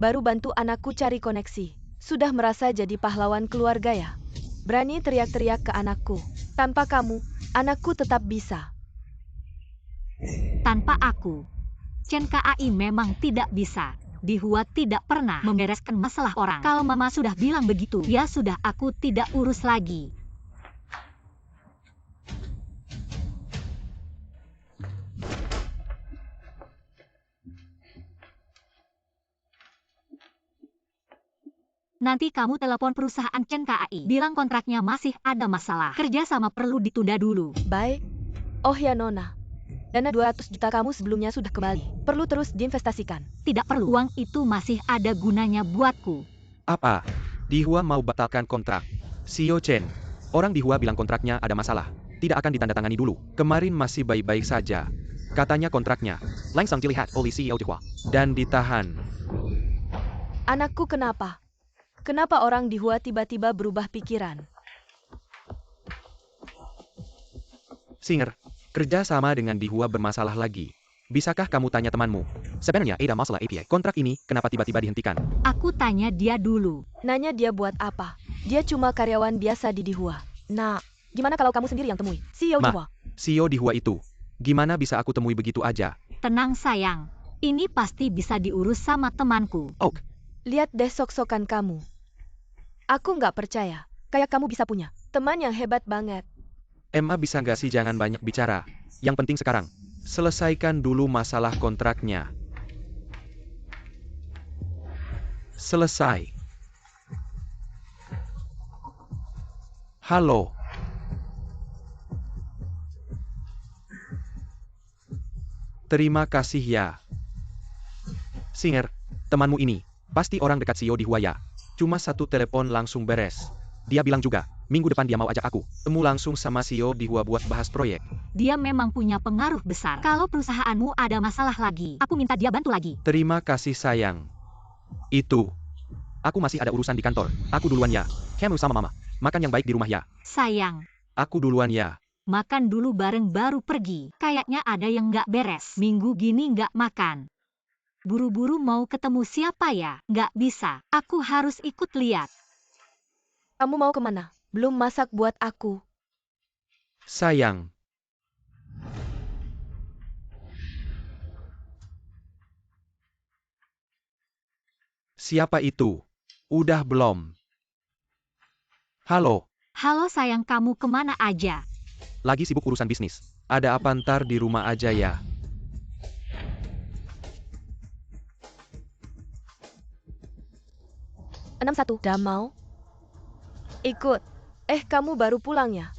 Baru bantu anakku cari koneksi. Sudah merasa jadi pahlawan keluarga ya? Berani teriak-teriak ke anakku. Tanpa kamu, anakku tetap bisa. Tanpa aku, Chen Kai memang tidak bisa. Di Hua tidak pernah membereskan masalah orang. Kalau mama sudah bilang begitu, ya sudah, aku tidak urus lagi. Nanti kamu telepon perusahaan Chen Kai. Bilang kontraknya masih ada masalah. Kerja sama perlu ditunda dulu. Baik. Oh ya Nona. Dana 200 juta kamu sebelumnya sudah kembali. Perlu terus diinvestasikan. Tidak perlu. Uang itu masih ada gunanya buatku. Apa? Di Hua mau batalkan kontrak. Xiao Chen. Orang di Hua bilang kontraknya ada masalah. Tidak akan ditandatangani dulu. Kemarin masih baik-baik saja. Katanya kontraknya langsung dilihat oleh CEO di Hua. Dan ditahan. Anakku kenapa? Kenapa orang di Hua tiba-tiba berubah pikiran? Singer, kerja sama dengan di Hua bermasalah lagi. Bisakah kamu tanya temanmu? Sebenarnya ada masalah API. Kontrak ini kenapa tiba-tiba dihentikan? Aku tanya dia dulu. Nanya dia buat apa? Dia cuma karyawan biasa di Hua. Nah, gimana kalau kamu sendiri yang temui? CEO di Hua. CEO di Hua itu. Gimana bisa aku temui begitu aja? Tenang sayang. Ini pasti bisa diurus sama temanku. Oh, Lihat deh sok-sokan kamu. Aku nggak percaya. Kayak kamu bisa punya teman yang hebat banget. Emma bisa nggak sih jangan banyak bicara. Yang penting sekarang, selesaikan dulu masalah kontraknya. Selesai. Halo. Terima kasih ya. Singer, temanmu ini, pasti orang dekat CEO di Hua ya. Cuma satu telepon langsung beres. Dia bilang juga, minggu depan dia mau ajak aku temu langsung sama CEO di Hua buat bahas proyek. Dia memang punya pengaruh besar. Kalau perusahaanmu ada masalah lagi, aku minta dia bantu lagi. Terima kasih sayang. Itu. Aku masih ada urusan di kantor. Aku duluan ya. Kamu sama mama. Makan yang baik di rumah ya. Sayang, Aku duluan ya. makan dulu bareng baru pergi. Kayaknya ada yang nggak beres. Minggu gini nggak makan. Buru-buru mau ketemu siapa ya? Nggak bisa. Aku harus ikut lihat. Kamu mau kemana? Belum masak buat aku. Sayang. Siapa itu? Udah belum? Halo. Halo sayang, kamu kemana aja? Lagi sibuk urusan bisnis. Ada apa ntar di rumah aja ya? Udah mau? Ikut. Kamu baru pulang ya?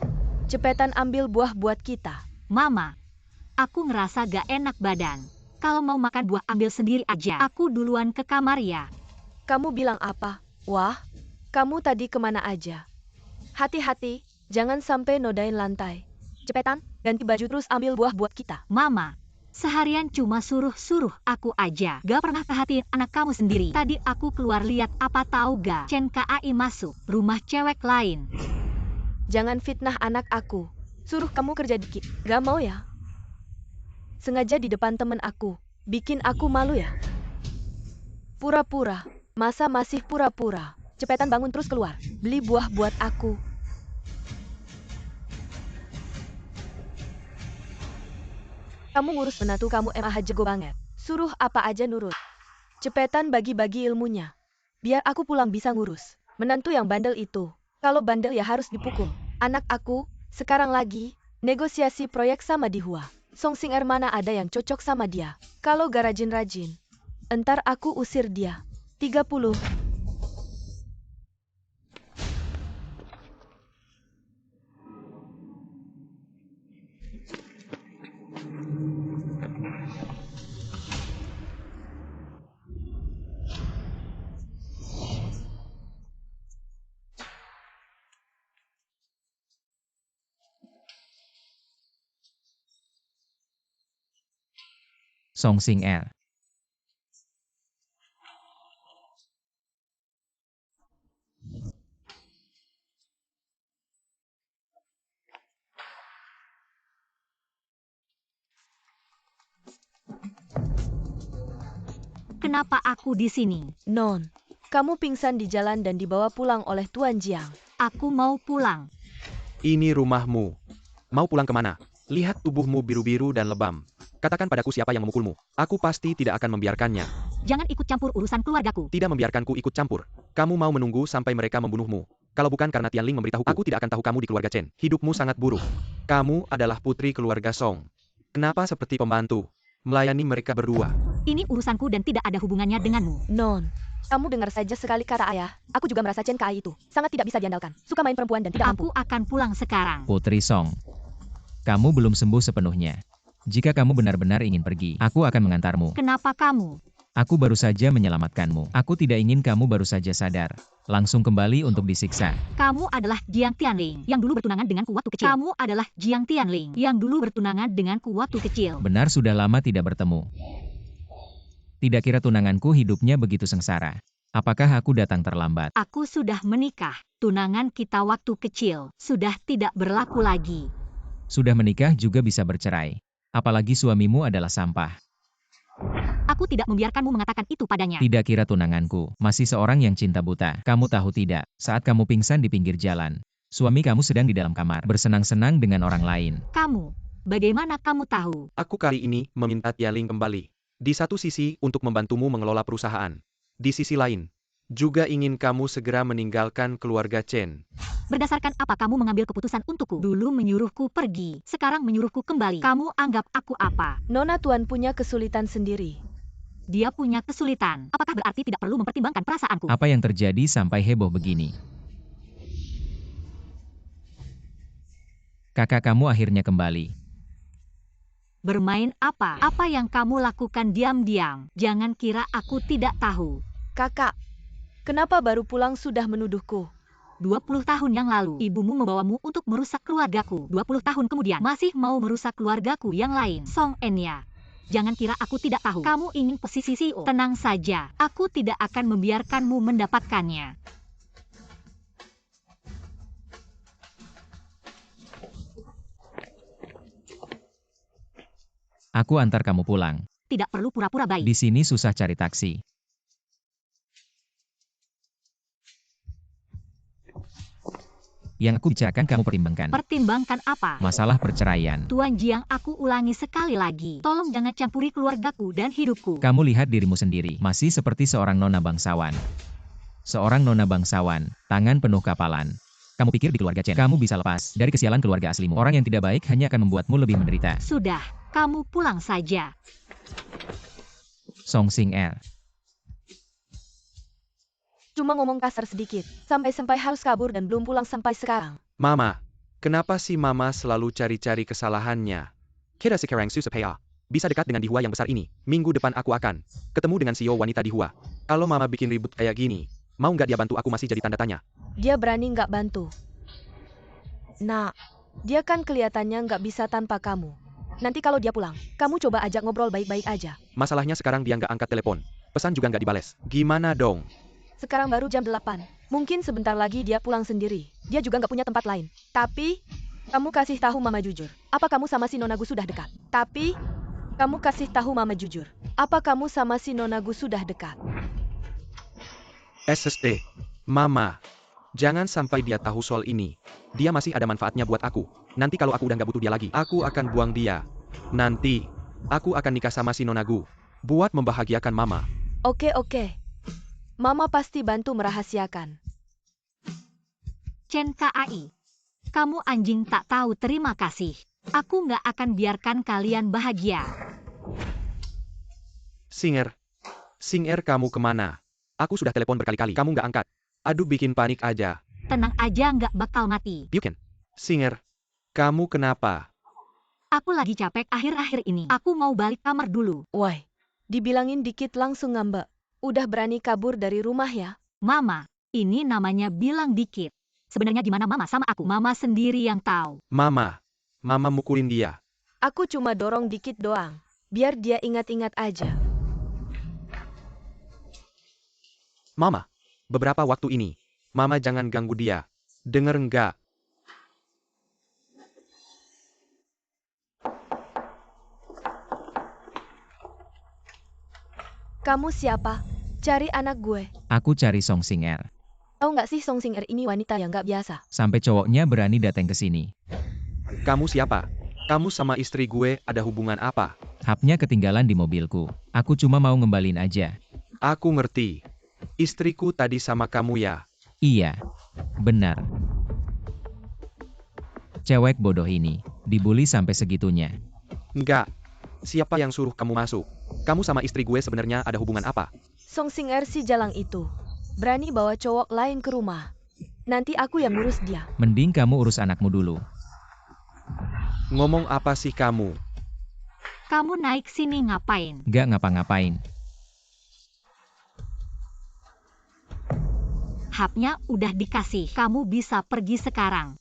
Cepetan ambil buah buat kita. Mama, aku ngerasa gak enak badan. Kalau mau makan buah ambil sendiri aja. Aku duluan ke kamar ya. Kamu bilang apa? Wah, kamu tadi kemana aja? Hati-hati, jangan sampai nodain lantai. Cepetan, ganti baju terus ambil buah buat kita. Mama, seharian cuma suruh-suruh aku aja. Gak pernah perhatiin anak kamu sendiri. Tadi aku keluar lihat, apa tahu gak? Chen Kai masuk rumah cewek lain. Jangan fitnah anak aku. Suruh kamu kerja dikit. Gak mau ya? Sengaja di depan temen aku. Bikin aku malu ya? Pura-pura. Masa masih pura-pura? Cepetan bangun terus keluar. Beli buah buat aku. Kamu ngurus menantu kamu emang jago banget. Suruh apa aja nurut. Cepetan bagi-bagi ilmunya. Biar aku pulang bisa ngurus. Menantu yang bandel itu. Kalau bandel ya harus dipukul. Anak aku, sekarang lagi, negosiasi proyek sama di Hua. Song Singer mana ada yang cocok sama dia. Kalau gak rajin-rajin, entar aku usir dia. 30. Song Singer. Kenapa aku di sini? Non, kamu pingsan di jalan dan dibawa pulang oleh Tuan Jiang. Aku mau pulang. Ini rumahmu. Mau pulang kemana? Lihat tubuhmu biru-biru dan lebam. Katakan padaku siapa yang memukulmu. Aku pasti tidak akan membiarkannya. Jangan ikut campur urusan keluargaku. Tidak membiarkanku ikut campur. Kamu mau menunggu sampai mereka membunuhmu. Kalau bukan karena Tianling memberitahuku, aku tidak akan tahu kamu di keluarga Chen. Hidupmu sangat buruk. Kamu adalah putri keluarga Song. Kenapa seperti pembantu? Melayani mereka berdua. Ini urusanku dan tidak ada hubungannya denganmu. Non, kamu dengar saja sekali kata ayah. Aku juga merasa Chen Kai itu sangat tidak bisa diandalkan. Suka main perempuan dan tidak Aku akan pulang sekarang. Putri Song. Kamu belum sembuh sepenuhnya. Jika kamu benar-benar ingin pergi, aku akan mengantarmu. Kenapa kamu? Aku baru saja menyelamatkanmu. Aku tidak ingin kamu baru saja sadar. Langsung kembali untuk disiksa. Kamu adalah Jiang Tianling yang dulu bertunangan denganku waktu kecil. Kamu adalah Jiang Tianling yang dulu bertunangan denganku waktu kecil. Benar sudah lama tidak bertemu. Tidak kira tunanganku hidupnya begitu sengsara. Apakah aku datang terlambat? Aku sudah menikah. Tunangan kita waktu kecil sudah tidak berlaku lagi. Sudah menikah juga bisa bercerai. Apalagi suamimu adalah sampah. Aku tidak membiarkanmu mengatakan itu padanya. Tidak kira tunanganku masih seorang yang cinta buta. Kamu tahu tidak, saat kamu pingsan di pinggir jalan, suami kamu sedang di dalam kamar, bersenang-senang dengan orang lain. Kamu, bagaimana kamu tahu? Aku kali ini meminta Tianling kembali. Di satu sisi untuk membantumu mengelola perusahaan. Di sisi lain, juga ingin kamu segera meninggalkan keluarga Chen. Berdasarkan apa kamu mengambil keputusan untukku? Dulu menyuruhku pergi, sekarang menyuruhku kembali. Kamu anggap aku apa? Nona Tuan punya kesulitan sendiri. Dia punya kesulitan. Apakah berarti tidak perlu mempertimbangkan perasaanku? Apa yang terjadi sampai heboh begini? Kakak kamu akhirnya kembali. Bermain apa? Apa yang kamu lakukan diam-diam? Jangan kira aku tidak tahu. Kakak, kenapa baru pulang sudah menuduhku? 20 tahun yang lalu, ibumu membawamu untuk merusak keluargaku. 20 tahun kemudian, masih mau merusak keluargaku yang lain. Song Enya, jangan kira aku tidak tahu. Kamu ingin posisi CEO. Tenang saja, aku tidak akan membiarkanmu mendapatkannya. Aku antar kamu pulang. Tidak perlu pura-pura baik. Di sini susah cari taksi. Yang aku bicarakan kamu pertimbangkan. Pertimbangkan apa? Masalah perceraian. Tuan Jiang, aku ulangi sekali lagi. Tolong jangan campuri keluargaku dan hidupku. Kamu lihat dirimu sendiri, masih seperti seorang nona bangsawan. Seorang nona bangsawan, tangan penuh kapalan. Kamu pikir di keluarga Chen, kamu bisa lepas dari kesialan keluarga aslimu. Orang yang tidak baik hanya akan membuatmu lebih menderita. Sudah, kamu pulang saja. Song Xing-er. Cuma ngomong kasar sedikit, sampai harus kabur dan belum pulang sampai sekarang. Mama, kenapa sih Mama selalu cari-cari kesalahannya? Kira sekarang susah ya. Bisa dekat dengan Dihua yang besar ini. Minggu depan aku akan ketemu dengan CEO wanita Dihua. Kalau Mama bikin ribut kayak gini, mau nggak dia bantu aku masih jadi tanda tanya. Dia berani nggak bantu? Nah, dia kan kelihatannya nggak bisa tanpa kamu. Nanti kalau dia pulang, kamu coba ajak ngobrol baik-baik aja. Masalahnya sekarang dia nggak angkat telepon. Pesan juga nggak dibales. Gimana dong? Sekarang baru jam 8. Mungkin sebentar lagi dia pulang sendiri. Dia juga nggak punya tempat lain. Tapi, kamu kasih tahu Mama jujur. Apa kamu sama si Nonagu sudah dekat? Tapi, kamu kasih tahu Mama jujur. Apa kamu sama si Nonagu sudah dekat? SSD. Mama, jangan sampai dia tahu soal ini. Dia masih ada manfaatnya buat aku. Nanti kalau aku udah nggak butuh dia lagi, aku akan buang dia. Nanti, aku akan nikah sama si Nonagu. Buat membahagiakan Mama. Oke. Mama pasti bantu merahasiakan. Chen Kai, kamu anjing tak tahu terima kasih. Aku nggak akan biarkan kalian bahagia. Xing-er kamu kemana? Aku sudah telepon berkali-kali, kamu nggak angkat. Aduh bikin panik aja. Tenang aja, nggak bakal mati. Bukan. Xing-er, kamu kenapa? Aku lagi capek akhir-akhir ini. Aku mau balik kamar dulu. Woi, dibilangin dikit langsung ngambek. Udah berani kabur dari rumah ya? Mama, ini namanya bilang dikit. Sebenarnya gimana Mama sama aku? Mama sendiri yang tahu. Mama mukulin dia. Aku cuma dorong dikit doang. Biar dia ingat-ingat aja. Mama, beberapa waktu ini, Mama jangan ganggu dia. Dengar nggak? Kamu siapa? Cari anak gue. Aku cari Song Xing-er. Tahu nggak sih Song Xing-er ini wanita yang nggak biasa? Sampai cowoknya berani datang ke sini. Kamu siapa? Kamu sama istri gue ada hubungan apa? HP-nya ketinggalan di mobilku. Aku cuma mau ngembalin aja. Aku ngerti. Istriku tadi sama kamu ya? Iya. Benar. Cewek bodoh ini. Dibully sampai segitunya. Nggak. Siapa yang suruh kamu masuk? Kamu sama istri gue sebenarnya ada hubungan apa? Song Xing-er si jalang itu. Berani bawa cowok lain ke rumah. Nanti aku yang ngurus dia. Mending kamu urus anakmu dulu. Ngomong apa sih kamu? Kamu naik sini ngapain? Gak ngapa-ngapain. HP-nya udah dikasih. Kamu bisa pergi sekarang.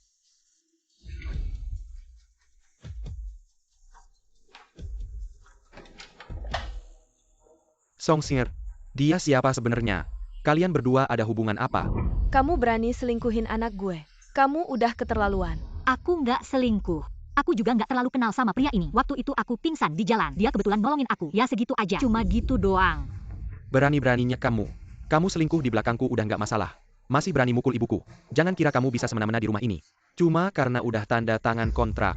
Song Xing-er, dia siapa sebenarnya? Kalian berdua ada hubungan apa? Kamu berani selingkuhin anak gue. Kamu udah keterlaluan. Aku nggak selingkuh. Aku juga nggak terlalu kenal sama pria ini. Waktu itu aku pingsan di jalan. Dia kebetulan nolongin aku. Ya segitu aja. Cuma gitu doang. Berani-beraninya kamu. Kamu selingkuh di belakangku udah nggak masalah. Masih berani mukul ibuku. Jangan kira kamu bisa semena-mena di rumah ini. Cuma karena udah tanda tangan kontrak.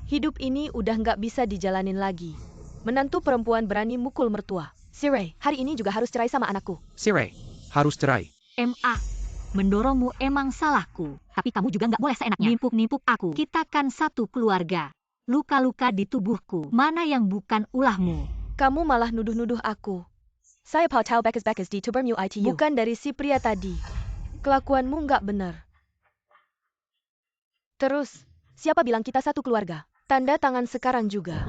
Hidup ini udah nggak bisa dijalanin lagi. Menantu perempuan berani mukul mertua. Si Ray, hari ini juga harus cerai sama anakku. Si Ray, harus cerai. MA, mendorongmu emang salahku. Tapi kamu juga nggak boleh seenaknya nimpuk-nimpuk aku. Kita kan satu keluarga. Luka-luka di tubuhku. Mana yang bukan ulahmu? Kamu malah nuduh-nuduh aku. Saya tahu bekas-bekas di tubuhmu itu. Bukan dari si pria tadi. Kelakuanmu nggak benar. Terus, Siapa bilang kita satu keluarga? Tanda tangan sekarang juga.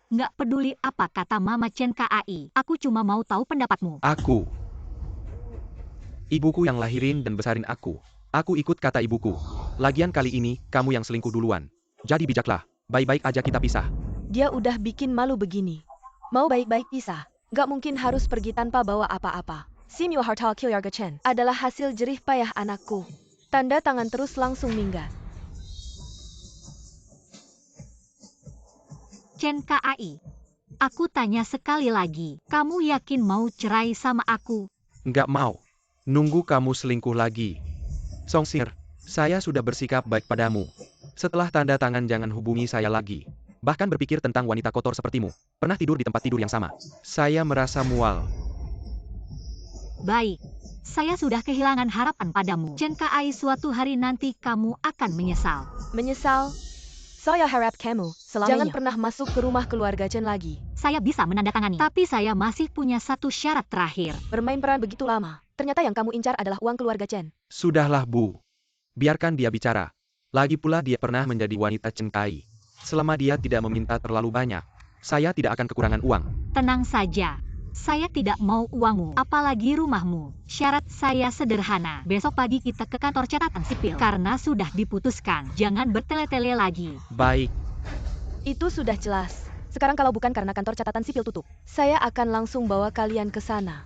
Nggak peduli apa kata Mama Chen KAI. Aku cuma mau tahu pendapatmu. Aku. Ibuku yang lahirin dan besarin aku. Aku ikut kata ibuku. Lagian kali ini, kamu yang selingkuh duluan. Jadi bijaklah, baik-baik aja kita pisah. Dia udah bikin malu begini. Mau baik-baik pisah, gak mungkin harus pergi tanpa bawa apa-apa. Sim Yo Hartal Kilyarga Chen adalah hasil jerih payah anakku. Tanda tangan terus langsung minggat. Chen KAI. Aku tanya sekali lagi, kamu yakin mau cerai sama aku? Nggak mau. Nunggu kamu selingkuh lagi. Song Singer, saya sudah bersikap baik padamu. Setelah tanda tangan jangan hubungi saya lagi. Bahkan berpikir tentang wanita kotor sepertimu. Pernah tidur di tempat tidur yang sama. Saya merasa mual. Baik. Saya sudah kehilangan harapan padamu. Chen KAI, suatu hari nanti kamu akan menyesal. Menyesal? Saya harap kamu selamanya jangan pernah masuk ke rumah keluarga Chen lagi. Saya bisa menandatangani, tapi saya masih punya satu syarat terakhir. Bermain peran begitu lama. Ternyata yang kamu incar adalah uang keluarga Chen. Sudahlah Bu. Biarkan dia bicara. Lagi pula dia pernah menjadi wanita Chen KAI. Selama dia tidak meminta terlalu banyak, saya tidak akan kekurangan uang. Tenang saja. Saya tidak mau uangmu, apalagi rumahmu. Syarat saya sederhana. Besok pagi kita ke kantor catatan sipil. Karena sudah diputuskan, jangan bertele-tele lagi. Baik. Itu sudah jelas. Sekarang kalau bukan karena kantor catatan sipil tutup, saya akan langsung bawa kalian ke sana.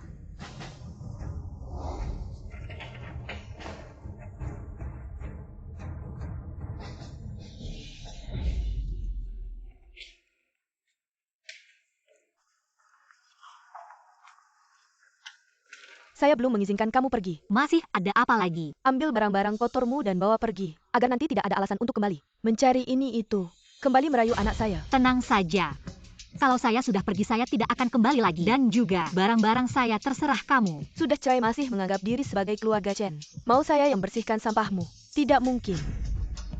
Saya belum mengizinkan kamu pergi. Masih ada apa lagi? Ambil barang-barang kotormu dan bawa pergi, agar nanti tidak ada alasan untuk kembali. Mencari ini itu. Kembali merayu anak saya. Tenang saja. Kalau saya sudah pergi, saya tidak akan kembali lagi. Dan juga, barang-barang saya terserah kamu. Sudah cerai masih menganggap diri sebagai keluarga Chen. Mau saya yang bersihkan sampahmu? Tidak mungkin.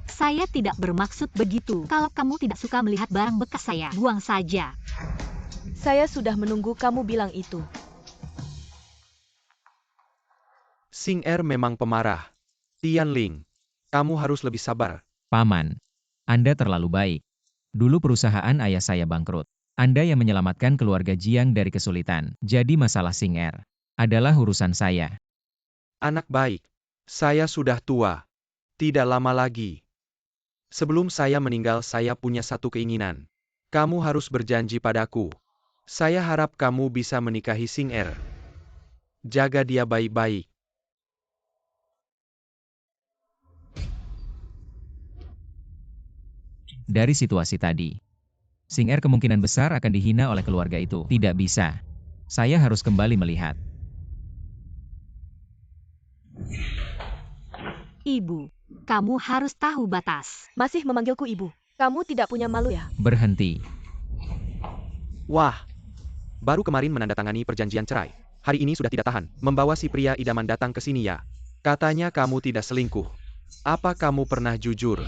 Saya tidak bermaksud begitu. Kalau kamu tidak suka melihat barang bekas saya, buang saja. Saya sudah menunggu kamu bilang itu. Sing Er memang pemarah. Tianling, kamu harus lebih sabar. Paman, Anda terlalu baik. Dulu perusahaan ayah saya bangkrut. Anda yang menyelamatkan keluarga Jiang dari kesulitan. Jadi masalah Sing Er adalah urusan saya. Anak baik, saya sudah tua. Tidak lama lagi. Sebelum saya meninggal saya punya satu keinginan. Kamu harus berjanji padaku. Saya harap kamu bisa menikahi Sing Er. Jaga dia baik-baik. Dari situasi tadi, Sing Er kemungkinan besar akan dihina oleh keluarga itu. Tidak bisa. Saya harus kembali melihat. Ibu, kamu harus tahu batas. Masih memanggilku ibu. Kamu tidak punya malu ya? Berhenti. Wah, baru kemarin menandatangani perjanjian cerai. Hari ini sudah tidak tahan, membawa si pria idaman datang ke sini ya. Katanya kamu tidak selingkuh. Apa kamu pernah jujur?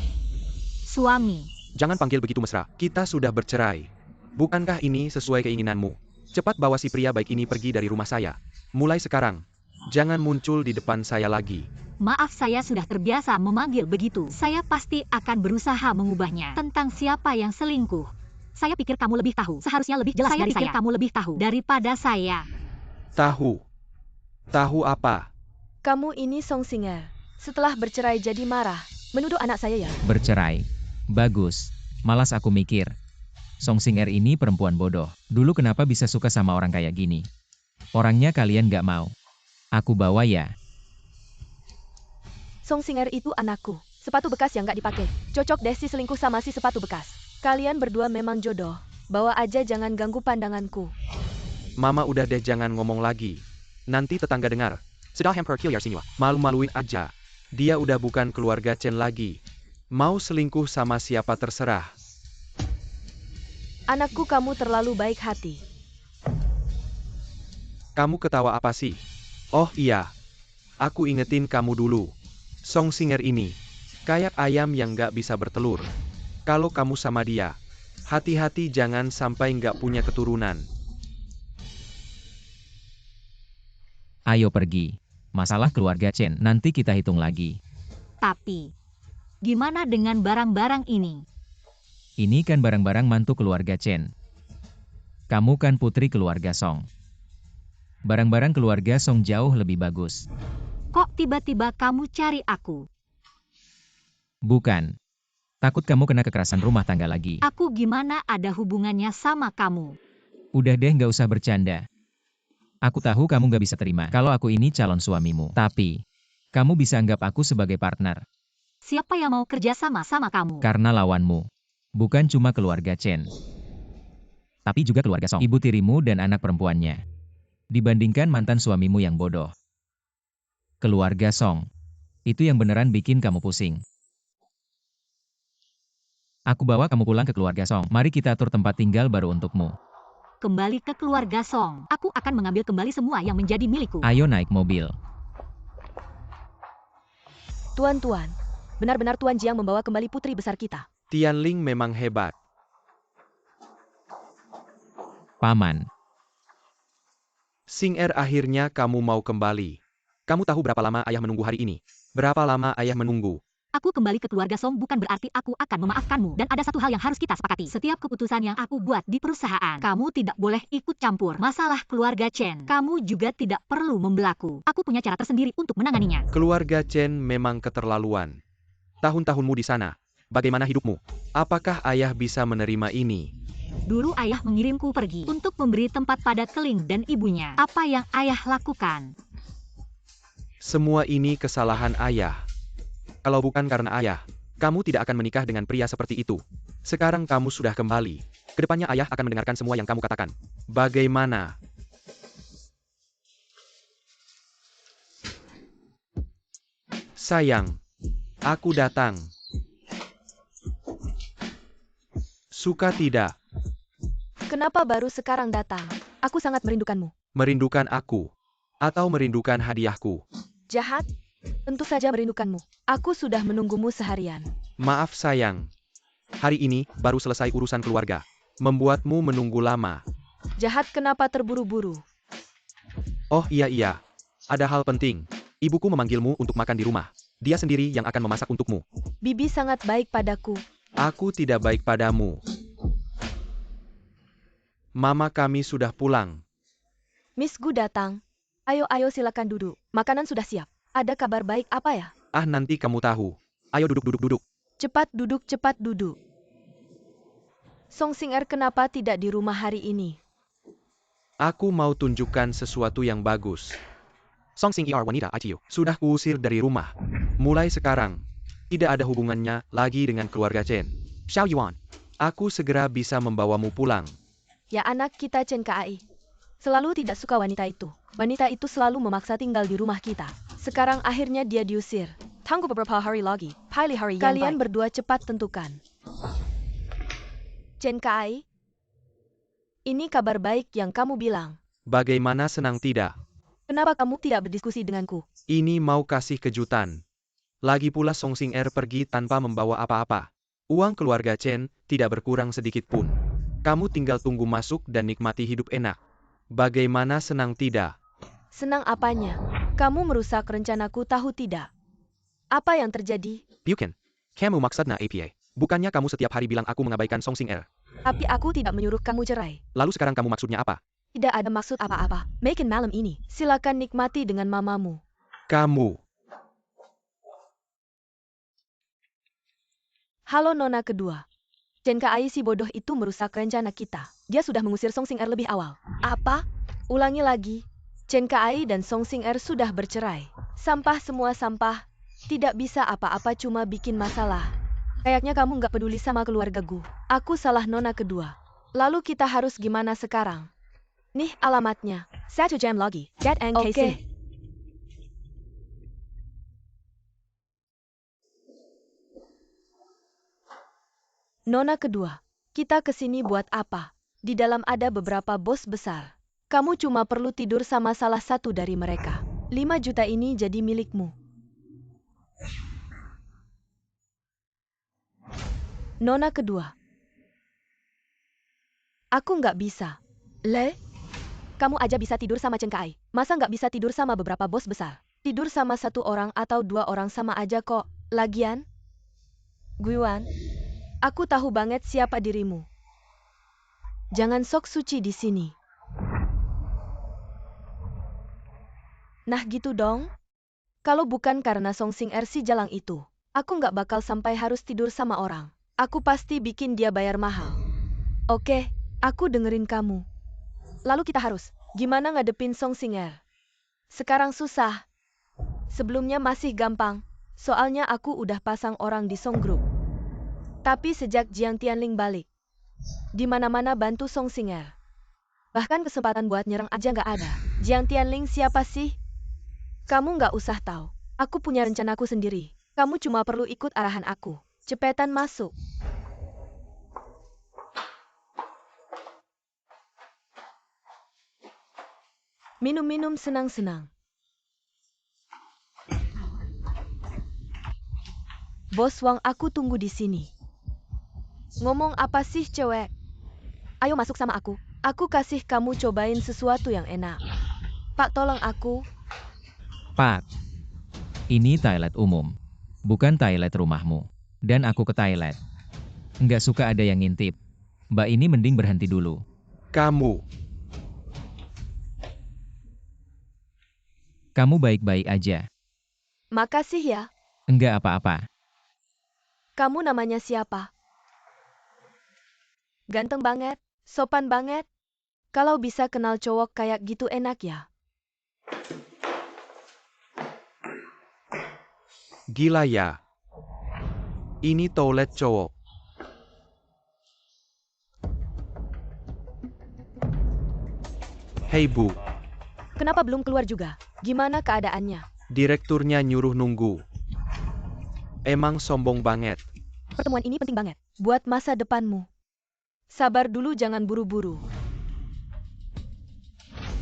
Suami. Jangan panggil begitu mesra, kita sudah bercerai. Bukankah ini sesuai keinginanmu? Cepat bawa si pria baik ini pergi dari rumah saya. Mulai sekarang, jangan muncul di depan saya lagi. Maaf, saya sudah terbiasa memanggil begitu. Saya pasti akan berusaha mengubahnya. Tentang siapa yang selingkuh, saya pikir kamu lebih tahu. Seharusnya lebih jelas dari saya. Saya pikir kamu lebih tahu daripada saya. Tahu? Tahu apa? Kamu ini Song Singer. Setelah bercerai jadi marah. Menuduh anak saya ya? Bercerai. Bagus. Malas aku mikir. Song Sing Er ini perempuan bodoh. Dulu kenapa bisa suka sama orang kayak gini? Orangnya kalian gak mau. Aku bawa ya. Song Singer itu anakku. Sepatu bekas yang gak dipakai. Cocok deh si selingkuh sama si sepatu bekas. Kalian berdua memang jodoh. Bawa aja, jangan ganggu pandanganku. Mama udah deh, jangan ngomong lagi. Nanti tetangga dengar. Sudah hampir kill sinwa. Malu-maluin aja. Dia udah bukan keluarga Chen lagi. Mau selingkuh sama siapa terserah. Anakku, kamu terlalu baik hati. Kamu ketawa apa sih? Oh iya. Aku ingetin kamu dulu. Song Singer ini kayak ayam yang gak bisa bertelur. Kalau kamu sama dia, hati-hati jangan sampai gak punya keturunan. Ayo pergi. Masalah keluarga Chen nanti kita hitung lagi. Tapi, Gimana dengan barang-barang ini? Ini kan barang-barang mantu keluarga Chen. Kamu kan putri keluarga Song. Barang-barang keluarga Song jauh lebih bagus. Kok tiba-tiba kamu cari aku? Bukan. Takut kamu kena kekerasan rumah tangga lagi. Aku gimana ada hubungannya sama kamu? Udah deh, nggak usah bercanda. Aku tahu kamu nggak bisa terima kalau aku ini calon suamimu. Tapi, kamu bisa anggap aku sebagai partner. Siapa yang mau kerja sama kamu? Karena lawanmu bukan cuma keluarga Chen, tapi juga keluarga Song, ibu tirimu dan anak perempuannya. Dibandingkan mantan suamimu yang bodoh. Keluarga Song, itu yang beneran bikin kamu pusing. Aku bawa kamu pulang ke keluarga Song. Mari kita atur tempat tinggal baru untukmu. Kembali ke keluarga Song. Aku akan mengambil kembali semua yang menjadi milikku. Ayo naik mobil. Tuan-tuan, benar-benar Tuan Jiang membawa kembali putri besar kita. Tianling memang hebat. Paman, Xing Er, akhirnya kamu mau kembali. Kamu tahu berapa lama ayah menunggu hari ini? Berapa lama ayah menunggu? Aku kembali ke keluarga Song bukan berarti aku akan memaafkanmu. Dan ada satu hal yang harus kita sepakati. Setiap keputusan yang aku buat di perusahaan, kamu tidak boleh ikut campur masalah keluarga Chen. Kamu juga tidak perlu membelaku. Aku punya cara tersendiri untuk menanganinya. Keluarga Chen memang keterlaluan. Tahun-tahunmu di sana, bagaimana hidupmu? Apakah ayah bisa menerima ini? Dulu ayah mengirimku pergi untuk memberi tempat pada Keling dan ibunya. Apa yang ayah lakukan? Semua ini kesalahan ayah. Kalau bukan karena ayah, kamu tidak akan menikah dengan pria seperti itu. Sekarang kamu sudah kembali. Kedepannya ayah akan mendengarkan semua yang kamu katakan. Bagaimana? Sayang, aku datang. Suka tidak? Kenapa baru sekarang datang? Aku sangat merindukanmu. Merindukan aku? Atau merindukan hadiahku? Jahat? Tentu saja merindukanmu. Aku sudah menunggumu seharian. Maaf sayang. Hari ini baru selesai urusan keluarga. Membuatmu menunggu lama. Jahat, kenapa terburu-buru? Oh iya. Ada hal penting. Ibuku memanggilmu untuk makan di rumah. Dia sendiri yang akan memasak untukmu. Bibi sangat baik padaku. Aku tidak baik padamu. Mama kami sudah pulang. Miss Gu datang. Ayo silakan duduk. Makanan sudah siap. Ada kabar baik apa ya? Ah, nanti kamu tahu. Ayo duduk. Cepat duduk. Song Xing Er kenapa tidak di rumah hari ini? Aku mau tunjukkan sesuatu yang bagus. Song Xing Er wanita ITU sudah kuusir dari rumah. Mulai sekarang, tidak ada hubungannya lagi dengan keluarga Chen. Xiao Yuan, aku segera bisa membawamu pulang. Ya, anak kita Chen Kai. Selalu tidak suka wanita itu. Wanita itu selalu memaksa tinggal di rumah kita. Sekarang akhirnya dia diusir. Tunggu beberapa hari lagi. Pilih hari yang Kalian berdua cepat tentukan. Chen Kai, ini kabar baik yang kamu bilang. Bagaimana senang tidak? Kenapa kamu tidak berdiskusi denganku? Ini mau kasih kejutan. Lagi pula Song Xing Er pergi tanpa membawa apa-apa. Uang keluarga Chen tidak berkurang sedikit pun. Kamu tinggal tunggu masuk dan nikmati hidup enak. Bagaimana senang tidak? Senang apanya? Kamu merusak rencanaku, tahu tidak? Apa yang terjadi? Bukan. Kamu maksudnya APA. Bukannya kamu setiap hari bilang aku mengabaikan Song Xing Er. Tapi aku tidak menyuruh kamu cerai. Lalu sekarang kamu maksudnya apa? Tidak ada maksud apa-apa. Makin malam ini, silakan nikmati dengan mamamu. Kamu. Halo Nona kedua. Chen Kai si bodoh itu merusak rencana kita. Dia sudah mengusir Song Xing Er lebih awal. Apa? Ulangi lagi. Chen Kai dan Song Xing Er sudah bercerai. Sampah, semua sampah. Tidak bisa apa-apa, cuma bikin masalah. Kayaknya kamu nggak peduli sama keluarga Gu. Aku salah Nona kedua. Lalu kita harus gimana sekarang? Nih alamatnya. 1 jam lagi. Get NKC. Oke. Nona kedua, kita kesini buat apa? Di dalam ada beberapa bos besar. Kamu cuma perlu tidur sama salah satu dari mereka. 5 juta ini jadi milikmu. Nona kedua. Aku nggak bisa. Kamu aja bisa tidur sama Chen Kai. Masa nggak bisa tidur sama beberapa bos besar? Tidur sama 1 orang atau 2 orang sama aja kok. Lagian, Guiwan, aku tahu banget siapa dirimu. Jangan sok suci di sini. Nah gitu dong. Kalau bukan karena Song Xing-er si jalang itu, aku nggak bakal sampai harus tidur sama orang. Aku pasti bikin dia bayar mahal. Oke, aku dengerin kamu. Lalu kita harus gimana ngadepin Song Xing-er? Sekarang susah. Sebelumnya masih gampang, soalnya aku udah pasang orang di Song Group. Tapi sejak Jiang Tianling balik, di mana-mana bantu Song Xing-er. Bahkan kesempatan buat nyerang aja nggak ada. Jiang Tianling siapa sih? Kamu nggak usah tahu. Aku punya rencanaku sendiri. Kamu cuma perlu ikut arahan aku. Cepetan masuk. Minum-minum senang-senang. Bos Wang, aku tunggu di sini. Ngomong apa sih cewek? Ayo masuk sama aku. Aku kasih kamu cobain sesuatu yang enak. Pak, tolong aku. Pak, ini toilet umum, bukan toilet rumahmu. Dan aku ke toilet. Nggak suka ada yang ngintip. Mbak ini mending berhenti dulu. Kamu baik-baik aja. Makasih ya. Enggak apa-apa. Kamu namanya siapa? Ganteng banget, sopan banget. Kalau bisa kenal cowok kayak gitu enak ya. Gila ya. Ini toilet cowok. Hei Bu, Kenapa belum keluar juga? Gimana keadaannya? direkturnya nyuruh nunggu. Emang sombong banget. Pertemuan ini penting banget buat masa depanmu. Sabar dulu, jangan buru-buru.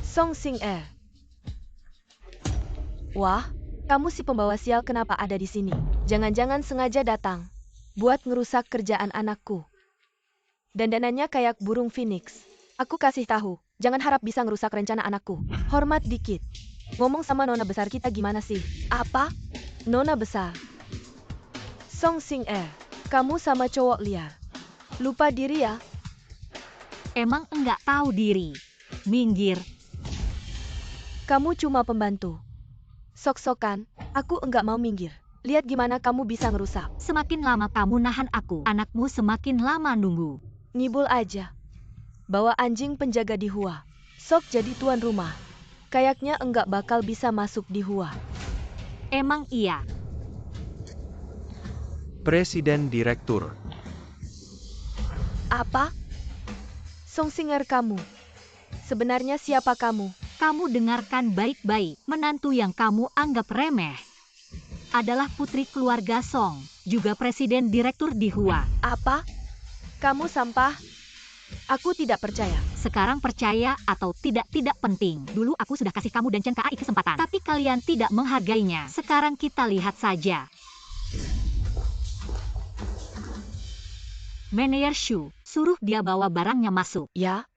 Song Xing-er. Wah, kamu si pembawa sial kenapa ada di sini? Jangan-jangan sengaja datang buat ngerusak kerjaan anakku. Dandanannya kayak burung phoenix. Aku kasih tahu, jangan harap bisa ngerusak rencana anakku. Hormat dikit. Ngomong sama nona besar kita gimana sih? Apa? Nona besar. Song Xing-er, kamu sama cowok liar. Lupa diri ya? Emang enggak tahu diri. Minggir. Kamu cuma pembantu. Sok-sokan, aku enggak mau minggir. Lihat gimana kamu bisa ngerusak. Semakin lama kamu nahan aku, anakmu semakin lama nunggu. Ngibul aja. Bawa anjing penjaga di Hua. Sok jadi tuan rumah. Kayaknya enggak bakal bisa masuk di Hua. Emang iya. Presiden Direktur. Apa? Song Xing-er kamu. Sebenarnya siapa kamu? Kamu dengarkan baik-baik. Menantu yang kamu anggap remeh adalah putri keluarga Song, juga presiden direktur di Hua. Apa? Kamu sampah? Aku tidak percaya. Sekarang percaya atau tidak penting. Dulu aku sudah kasih kamu dan Chen Kai kesempatan, tapi kalian tidak menghargainya. Sekarang kita lihat saja. Manajer Shu, suruh dia bawa barangnya masuk. Ya?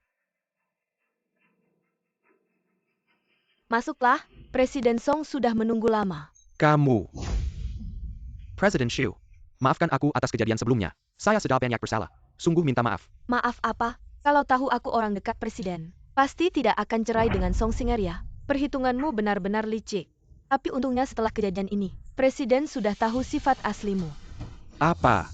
Masuklah, Presiden Song sudah menunggu lama. Kamu. Presiden Xu, maafkan aku atas kejadian sebelumnya. Saya sedang banyak bersalah. Sungguh minta maaf. Maaf apa? Kalau tahu aku orang dekat presiden, pasti tidak akan cerai dengan Song Xing-er ya. Perhitunganmu benar-benar licik. Tapi untungnya setelah kejadian ini, presiden sudah tahu sifat aslimu. Apa?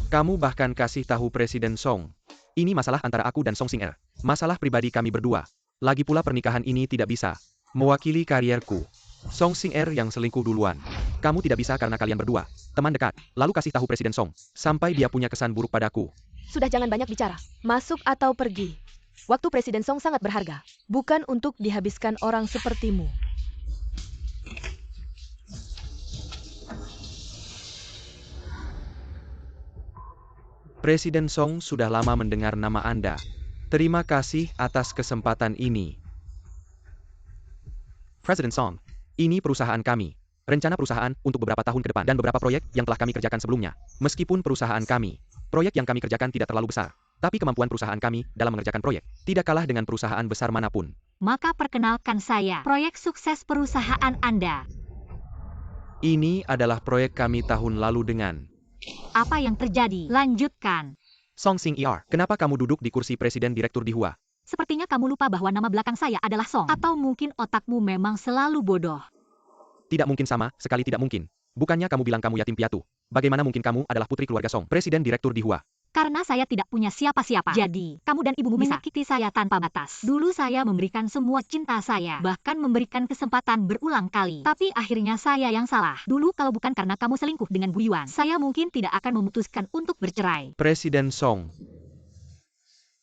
Kamu bahkan kasih tahu Presiden Song. Ini masalah antara aku dan Song Xing-er. Masalah pribadi kami berdua. Lagi pula pernikahan ini tidak bisa mewakili karierku. Song Xing-er yang selingkuh duluan. Kamu tidak bisa karena kalian berdua teman dekat. Lalu kasih tahu Presiden Song. Sampai dia punya kesan buruk padaku. Sudah, jangan banyak bicara. Masuk atau pergi. Waktu Presiden Song sangat berharga. Bukan untuk dihabiskan orang sepertimu. Presiden Song sudah lama mendengar nama Anda. Terima kasih atas kesempatan ini. Presiden Song, ini perusahaan kami. Rencana perusahaan untuk beberapa tahun ke depan dan beberapa proyek yang telah kami kerjakan sebelumnya. Meskipun perusahaan kami, proyek yang kami kerjakan tidak terlalu besar, tapi kemampuan perusahaan kami dalam mengerjakan proyek tidak kalah dengan perusahaan besar manapun. Maka perkenalkan saya, proyek sukses perusahaan Anda. Ini adalah proyek kami tahun lalu dengan Apa yang terjadi? Lanjutkan. Song Xing-er, kenapa kamu duduk di kursi presiden direktur di Hua? Sepertinya kamu lupa bahwa nama belakang saya adalah Song. Atau mungkin otakmu memang selalu bodoh. Tidak mungkin, sama sekali tidak mungkin. Bukannya kamu bilang kamu yatim piatu? Bagaimana mungkin kamu adalah putri keluarga Song, presiden direktur di Hua? Karena saya tidak punya siapa-siapa. Jadi, kamu dan ibumu bisa menyakiti saya tanpa batas. Dulu saya memberikan semua cinta saya, bahkan memberikan kesempatan berulang kali. Tapi akhirnya saya yang salah. Dulu kalau bukan karena kamu selingkuh dengan Bu Yuan, saya mungkin tidak akan memutuskan untuk bercerai. Presiden Song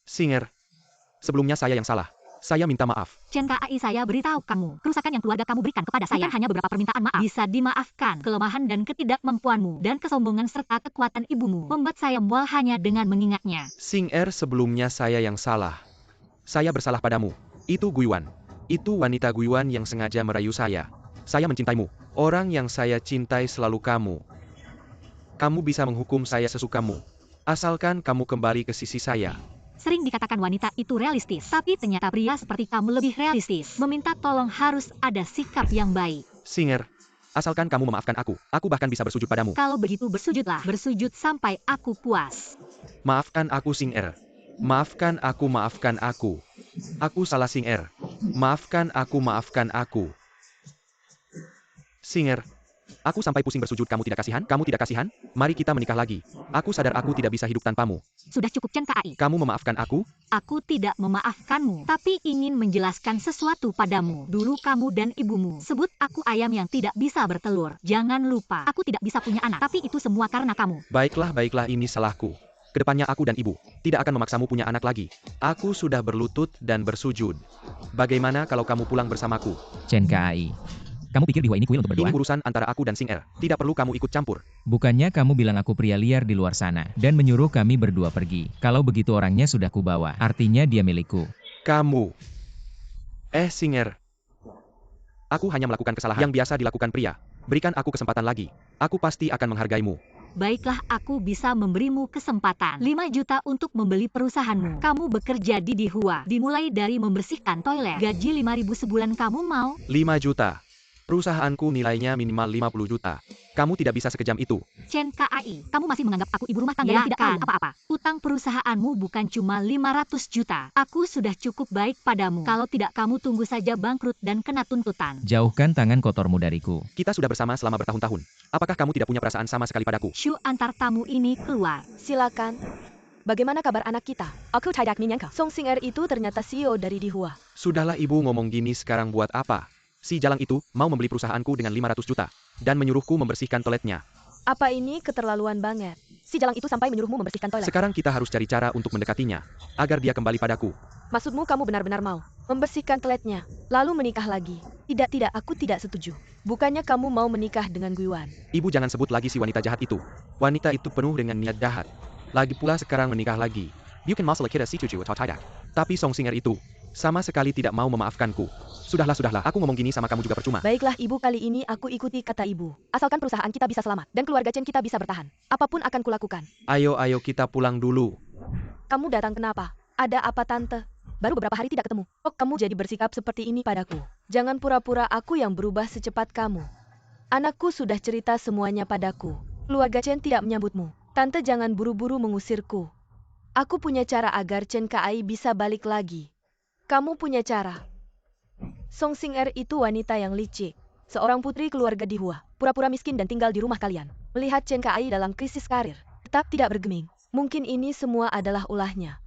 Xing-er, sebelumnya saya yang salah. Saya minta maaf. Chen Kai, saya beritahu kamu, kerusakan yang keluarga kamu berikan kepada saya bukan hanya beberapa permintaan maaf. Bisa dimaafkan. Kelemahan dan ketidakmampuanmu dan kesombongan serta kekuatan ibumu membuat saya mual hanya dengan mengingatnya. Xing-er, sebelumnya saya yang salah. Saya bersalah padamu. Itu Guiyuan. Itu wanita Guiyuan yang sengaja merayu saya. Saya mencintaimu. Orang yang saya cintai selalu kamu. Kamu bisa menghukum saya sesukamu. Asalkan kamu kembali ke sisi saya. Sering dikatakan wanita itu realistis, tapi ternyata pria seperti kamu lebih realistis. Meminta tolong harus ada sikap yang baik. Xing-er, asalkan kamu memaafkan aku bahkan bisa bersujud padamu. Kalau begitu bersujudlah, bersujud sampai aku puas. Maafkan aku, Xing-er. Maafkan aku, maafkan aku. Aku salah, Xing-er. Maafkan aku, maafkan aku. Xing-er, aku sampai pusing bersujud, kamu tidak kasihan? Kamu tidak kasihan? Mari kita menikah lagi. Aku sadar aku tidak bisa hidup tanpamu. Sudah cukup, Chen Kai. Kamu memaafkan aku? Aku tidak memaafkanmu, tapi ingin menjelaskan sesuatu padamu. Dulu kamu dan ibumu sebut aku ayam yang tidak bisa bertelur. Jangan lupa, aku tidak bisa punya anak, tapi itu semua karena kamu. Baiklah, baiklah, ini salahku. Kedepannya aku dan ibu tidak akan memaksamu punya anak lagi. Aku sudah berlutut dan bersujud. Bagaimana kalau kamu pulang bersamaku? Chen Kai. Kamu pikir di Hua ini kuil untuk Ini berdoa? urusan antara aku dan Xing-er. Tidak perlu kamu ikut campur. Bukannya kamu bilang aku pria liar di luar sana, dan menyuruh kami berdua pergi. Kalau begitu orangnya sudah kubawa, artinya dia milikku. Kamu. Xing-er. Aku hanya melakukan kesalahan yang biasa dilakukan pria. Berikan aku kesempatan lagi. Aku pasti akan menghargaimu. Baiklah, aku bisa memberimu kesempatan 5 juta untuk membeli perusahaanmu. Kamu bekerja di Hua, dimulai dari membersihkan toilet. Gaji 5.000 sebulan, kamu mau? 5 juta. Perusahaanku nilainya minimal 50 juta. Kamu tidak bisa sekejam itu. Chen Kai, kamu masih menganggap aku ibu rumah tangga yang tidak tahu apa-apa. Utang perusahaanmu bukan cuma 500 juta. Aku sudah cukup baik padamu. Kalau tidak, kamu tunggu saja bangkrut dan kena tuntutan. Jauhkan tangan kotormu dariku. Kita sudah bersama selama bertahun-tahun. Apakah kamu tidak punya perasaan sama sekali padaku? Shu, antar tamu ini keluar. Silakan. Bagaimana kabar anak kita? Aku tidak menyangka Song Xing-er itu ternyata CEO dari di Hua. Sudahlah, ibu ngomong gini sekarang buat apa? Si Jalang itu mau membeli perusahaanku dengan 500 juta. Dan menyuruhku membersihkan toiletnya. Apa ini keterlaluan banget? Si Jalang itu sampai menyuruhmu membersihkan toilet. Sekarang kita harus cari cara untuk mendekatinya. Agar dia kembali padaku. Maksudmu kamu benar-benar mau membersihkan toiletnya, lalu menikah lagi? Tidak, aku tidak setuju. Bukannya kamu mau menikah dengan Guiyuan? Ibu jangan sebut lagi si wanita jahat itu. Wanita itu penuh dengan niat jahat. Lagi pula sekarang menikah lagi. You can muscle a kid si cucu atau tidak. Tapi Song Xing-er itu sama sekali tidak mau memaafkanku. Sudahlah, aku ngomong gini sama kamu juga percuma. Baiklah ibu, kali ini aku ikuti kata ibu. Asalkan perusahaan kita bisa selamat dan keluarga Chen kita bisa bertahan. Apapun akan kulakukan. Ayo kita pulang dulu. Kamu datang kenapa? Ada apa tante? Baru beberapa hari tidak ketemu. Kok kamu jadi bersikap seperti ini padaku? Jangan pura-pura aku yang berubah secepat kamu. Anakku sudah cerita semuanya padaku. Keluarga Chen tidak menyambutmu. Tante jangan buru-buru mengusirku. Aku punya cara agar Chen Kai bisa balik lagi. Kamu punya cara. Song Xing-er itu wanita yang licik. Seorang putri keluarga di Hua, pura-pura miskin dan tinggal di rumah kalian. Melihat Chen Kai dalam krisis karir, tetap tidak bergeming. Mungkin ini semua adalah ulahnya.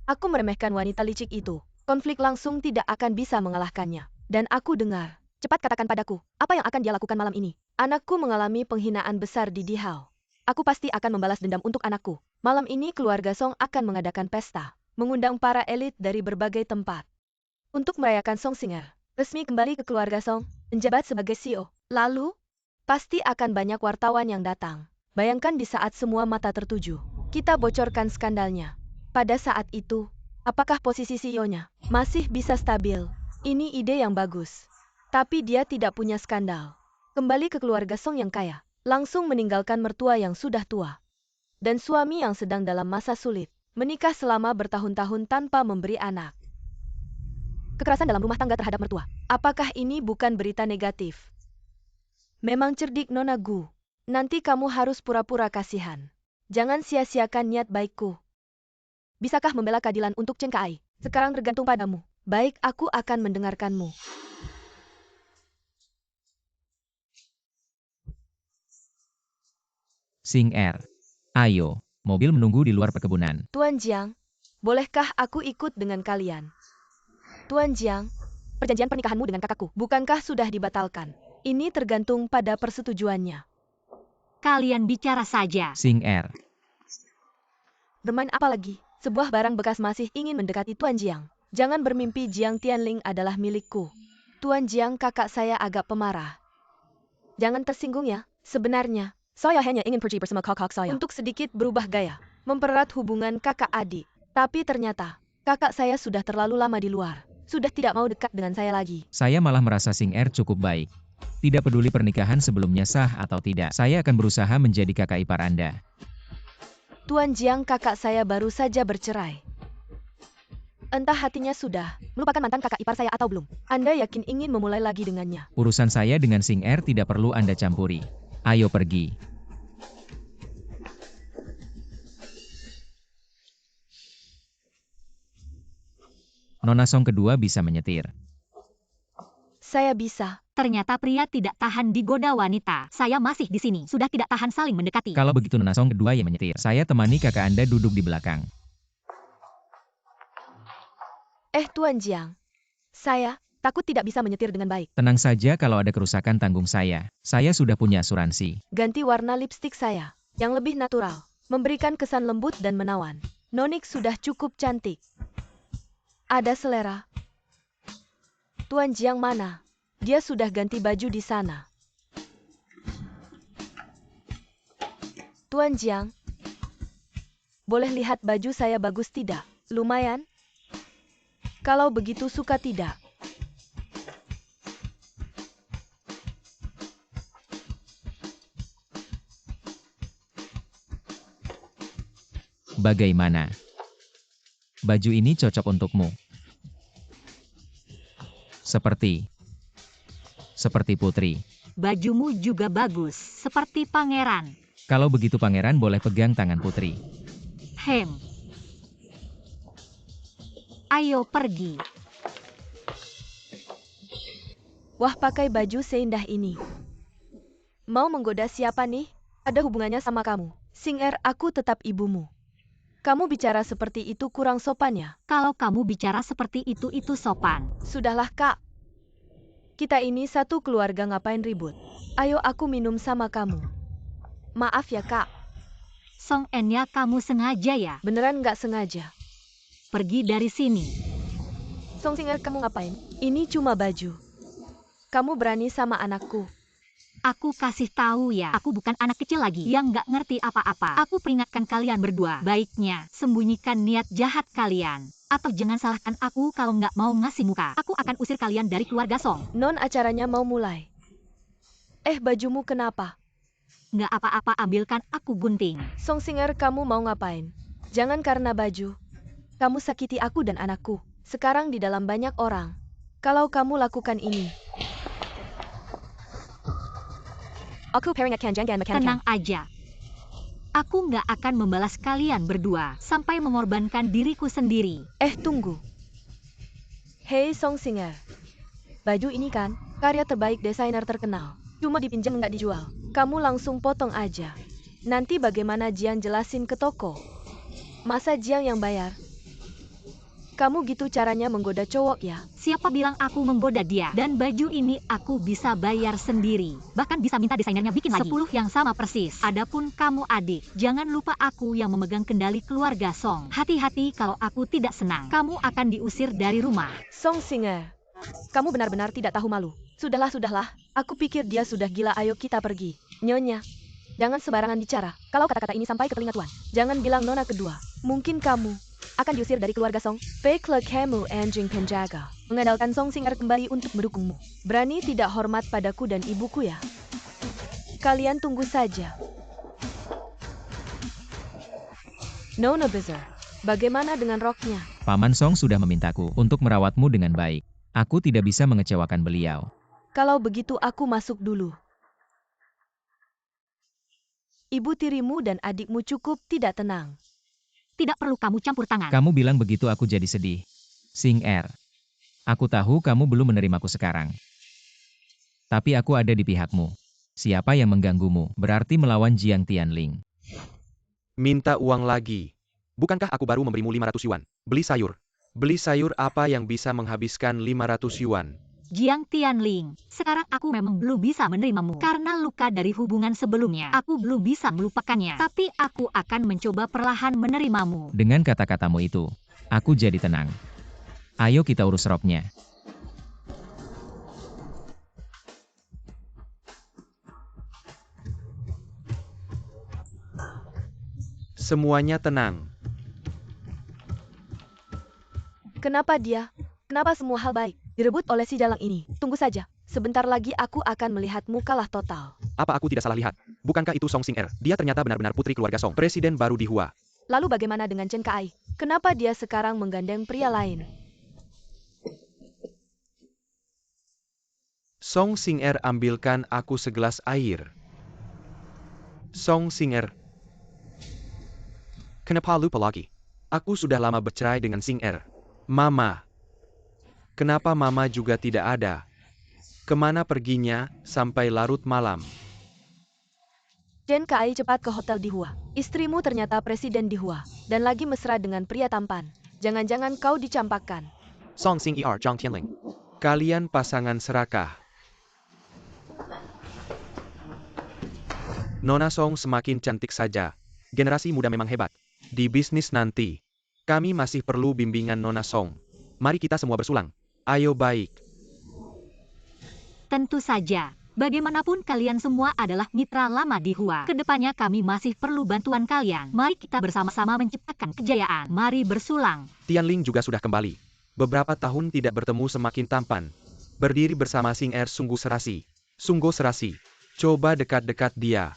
Aku meremehkan wanita licik itu. Konflik langsung tidak akan bisa mengalahkannya. Dan aku dengar. Cepat katakan padaku, apa yang akan dia lakukan malam ini? Anakku mengalami penghinaan besar di Dihao. Aku pasti akan membalas dendam untuk anakku. Malam ini keluarga Song akan mengadakan pesta. Mengundang para elit dari berbagai tempat. Untuk merayakan Song Xing-er resmi kembali ke keluarga Song, menjabat sebagai CEO. Lalu, pasti akan banyak wartawan yang datang. Bayangkan di saat semua mata tertuju, kita bocorkan skandalnya. Pada saat itu, apakah posisi CEO-nya masih bisa stabil? Ini ide yang bagus. Tapi dia tidak punya skandal. Kembali ke keluarga Song yang kaya, langsung meninggalkan mertua yang sudah tua. Dan suami yang sedang dalam masa sulit, menikah selama bertahun-tahun tanpa memberi anak. Kekerasan dalam rumah tangga terhadap mertua. Apakah ini bukan berita negatif? Memang cerdik Nona Gu. Nanti kamu harus pura-pura kasihan. Jangan sia-siakan niat baikku. Bisakah membela keadilan untuk Chen Kai? Sekarang tergantung padamu. Baik, aku akan mendengarkanmu. Xing Er. Ayo, mobil menunggu di luar perkebunan. Tuan Jiang, bolehkah aku ikut dengan kalian? Tuan Jiang, perjanjian pernikahanmu dengan kakakku, bukankah sudah dibatalkan? Ini tergantung pada persetujuannya. Kalian bicara saja. Xing Er. Bermain apa lagi? Sebuah barang bekas masih ingin mendekati Tuan Jiang. Jangan bermimpi, Jiang Tianling adalah milikku. Tuan Jiang, kakak saya agak pemarah. Jangan tersinggung ya. Sebenarnya, saya hanya ingin pergi bersama kakak saya untuk sedikit berubah gaya, mempererat hubungan kakak adik. Tapi ternyata, kakak saya sudah terlalu lama di luar. Sudah tidak mau dekat dengan saya lagi. Saya malah merasa Xing Er cukup baik. Tidak peduli pernikahan sebelumnya sah atau tidak, saya akan berusaha menjadi kakak ipar Anda. Tuan Jiang, kakak saya baru saja bercerai. Entah hatinya sudah melupakan mantan kakak ipar saya atau belum. Anda yakin ingin memulai lagi dengannya? Urusan saya dengan Xing Er tidak perlu Anda campuri. Ayo pergi. Nona Song kedua bisa menyetir. Saya bisa. Ternyata pria tidak tahan digoda wanita. Saya masih di sini. Sudah tidak tahan saling mendekati. Kalau begitu Nona Song kedua yang menyetir. Saya temani kakak Anda duduk di belakang. Tuan Jiang. Saya takut tidak bisa menyetir dengan baik. Tenang saja, kalau ada kerusakan tanggung saya. Saya sudah punya asuransi. Ganti warna lipstik saya. Yang lebih natural. Memberikan kesan lembut dan menawan. Nonik sudah cukup cantik. Ada selera. Tuan Jiang mana? Dia sudah ganti baju di sana. Tuan Jiang, boleh lihat baju saya bagus tidak? Lumayan? Kalau begitu suka tidak? Bagaimana? Baju ini cocok untukmu. Seperti putri. Bajumu juga bagus, seperti pangeran. Kalau begitu pangeran boleh pegang tangan putri. Ayo pergi. Wah, pakai baju seindah ini. Mau menggoda siapa nih? Ada hubungannya sama kamu. Xing Er, aku tetap ibumu. Kamu bicara seperti itu kurang sopan ya? Kalau kamu bicara seperti itu sopan. Sudahlah, Kak. Kita ini satu keluarga, ngapain ribut? Ayo aku minum sama kamu. Maaf ya, Kak. Song En-nya kamu sengaja ya? Beneran nggak sengaja. Pergi dari sini. Song Xing Er, kamu ngapain? Ini cuma baju. Kamu berani sama anakku. Aku kasih tahu ya, aku bukan anak kecil lagi yang nggak ngerti apa-apa. Aku peringatkan kalian berdua, baiknya sembunyikan niat jahat kalian. Atau jangan salahkan aku kalau nggak mau ngasih muka. Aku akan usir kalian dari keluarga Song. Non, acaranya mau mulai. Bajumu kenapa? Nggak apa-apa, ambilkan, aku gunting. Song Xing Er, kamu mau ngapain? Jangan karena baju. Kamu sakiti aku dan anakku. Sekarang di dalam banyak orang. Kalau kamu lakukan ini. Aku peringatkan, jangan makan. Tenang aja. Aku nggak akan membalas kalian berdua sampai mengorbankan diriku sendiri. Tunggu. Hei Song Xing Er. Baju ini kan, karya terbaik desainer terkenal. Cuma dipinjam nggak dijual. Kamu langsung potong aja. Nanti bagaimana Jiang jelasin ke toko? Masa Jiang yang bayar? Kamu gitu caranya menggoda cowok ya? Siapa bilang aku menggoda dia? Dan baju ini aku bisa bayar sendiri. Bahkan bisa minta desainernya bikin lagi. 10 yang sama persis. Adapun kamu adik, jangan lupa aku yang memegang kendali keluarga Song. Hati-hati kalau aku tidak senang. Kamu akan diusir dari rumah. Song Xing Er, kamu benar-benar tidak tahu malu. Sudahlah. Aku pikir dia sudah gila, ayo kita pergi. Nyonya, jangan sembarangan bicara. Kalau kata-kata ini sampai ke telinga tuan, jangan bilang nona kedua. Mungkin kamu akan diusir dari keluarga Song. Baiklah, kamu anjing penjaga. Mengandalkan Song Xing Er kembali untuk mendukungmu. Berani tidak hormat padaku dan ibuku ya? Kalian tunggu saja. Nona Besar, bagaimana dengan roknya? Paman Song sudah memintaku untuk merawatmu dengan baik. Aku tidak bisa mengecewakan beliau. Kalau begitu aku masuk dulu. Ibu tirimu dan adikmu cukup tidak tenang. Tidak perlu kamu campur tangan. Kamu bilang begitu aku jadi sedih. Xing Er. Aku tahu kamu belum menerimaku sekarang. Tapi aku ada di pihakmu. Siapa yang mengganggumu berarti melawan Jiang Tianling. Minta uang lagi. Bukankah aku baru memberimu 500 yuan? Beli sayur. Beli sayur apa yang bisa menghabiskan 500 yuan? Jiang Tianling, sekarang aku memang belum bisa menerimamu. Karena luka dari hubungan sebelumnya, aku belum bisa melupakannya. Tapi aku akan mencoba perlahan menerimamu. Dengan kata-katamu itu, aku jadi tenang. Ayo kita urus robnya. Semuanya tenang. Kenapa dia? Kenapa semua hal baik direbut oleh si dalang ini? Tunggu saja. Sebentar lagi aku akan melihatmu kalah total. Apa aku tidak salah lihat? Bukankah itu Song Xing Er? Dia ternyata benar-benar putri keluarga Song, presiden baru di Hua. Lalu bagaimana dengan Chen Kai? Kenapa dia sekarang menggandeng pria lain? Song Xing Er, ambilkan aku segelas air. Song Xing Er. Kenapa lupa lagi? Aku sudah lama bercerai dengan Xing Er. Mama. Kenapa Mama juga tidak ada? Kemana perginya sampai larut malam? Chen Kai cepat ke hotel di Hua. Istrimu ternyata presiden di Hua. Dan lagi mesra dengan pria tampan. Jangan-jangan kau dicampakkan. Song Xing Er, Jiang Tianling. Kalian pasangan serakah. Nona Song semakin cantik saja. Generasi muda memang hebat. Di bisnis nanti, kami masih perlu bimbingan Nona Song. Mari kita semua bersulang. Ayo baik. Tentu saja. Bagaimanapun kalian semua adalah mitra lama di Hua. Kedepannya kami masih perlu bantuan kalian. Mari kita bersama-sama menciptakan kejayaan. Mari bersulang. Tianling juga sudah kembali. Beberapa tahun tidak bertemu semakin tampan. Berdiri bersama Xing Er sungguh serasi. Sungguh serasi. Coba dekat-dekat dia.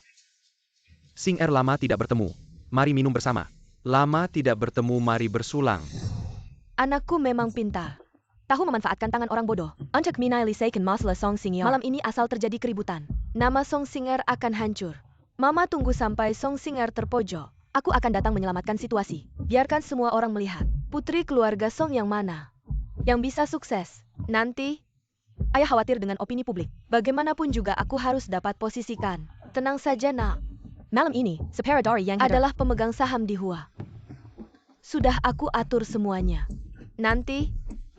Xing Er, lama tidak bertemu. Mari minum bersama. Lama tidak bertemu, mari bersulang. Anakku memang pintar. Tahu memanfaatkan tangan orang bodoh. Untuk menyelesaikan masalah Song Xing Er. Malam ini asal terjadi keributan. Nama Song Xing Er akan hancur. Mama tunggu sampai Song Xing Er terpojok. Aku akan datang menyelamatkan situasi. Biarkan semua orang melihat. Putri keluarga Song yang mana? Yang bisa sukses. Nanti, ayah khawatir dengan opini publik. Bagaimanapun juga aku harus dapat posisikan. Tenang saja nak. Malam ini, Separadori yang adalah pemegang saham di Hua. Sudah aku atur semuanya. Nanti,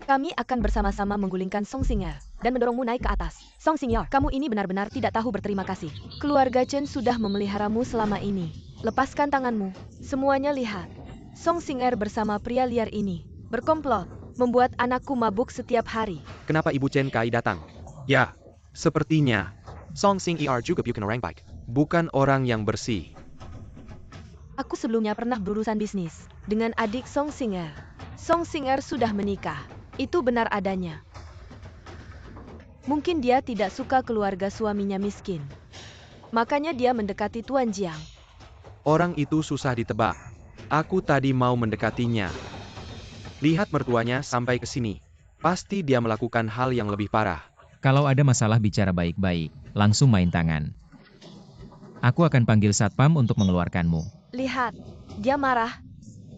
kami akan bersama-sama menggulingkan Song Xing Er dan mendorongmu naik ke atas. Song Xing Er, kamu ini benar-benar tidak tahu berterima kasih. Keluarga Chen sudah memeliharamu selama ini. Lepaskan tanganmu. Semuanya lihat. Song Xing Er bersama pria liar ini berkomplot, membuat anakku mabuk setiap hari. Kenapa Ibu Chen Kai datang? Ya, sepertinya Song Xing Er juga bukan orang baik. Bukan orang yang bersih. Aku sebelumnya pernah berurusan bisnis dengan adik Song Xing Er. Song Xing Er sudah menikah. Itu benar adanya. Mungkin dia tidak suka keluarga suaminya miskin. Makanya dia mendekati Tuan Jiang. Orang itu susah ditebak. Aku tadi mau mendekatinya. Lihat mertuanya sampai ke sini. Pasti dia melakukan hal yang lebih parah. Kalau ada masalah bicara baik-baik, langsung main tangan. Aku akan panggil satpam untuk mengeluarkanmu. Lihat, dia marah.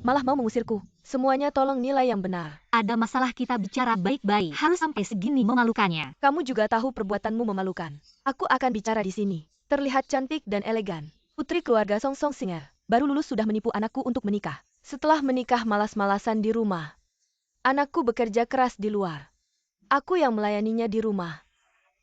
Malah mau mengusirku. Semuanya tolong nilai yang benar. Ada masalah kita bicara baik-baik. Harus sampai segini memalukannya. Kamu juga tahu perbuatanmu memalukan. Aku akan bicara di sini. Terlihat cantik dan elegan. Putri keluarga Song Xing Er. Baru lulus sudah menipu anakku untuk menikah. Setelah menikah malas-malasan di rumah. Anakku bekerja keras di luar. Aku yang melayaninya di rumah.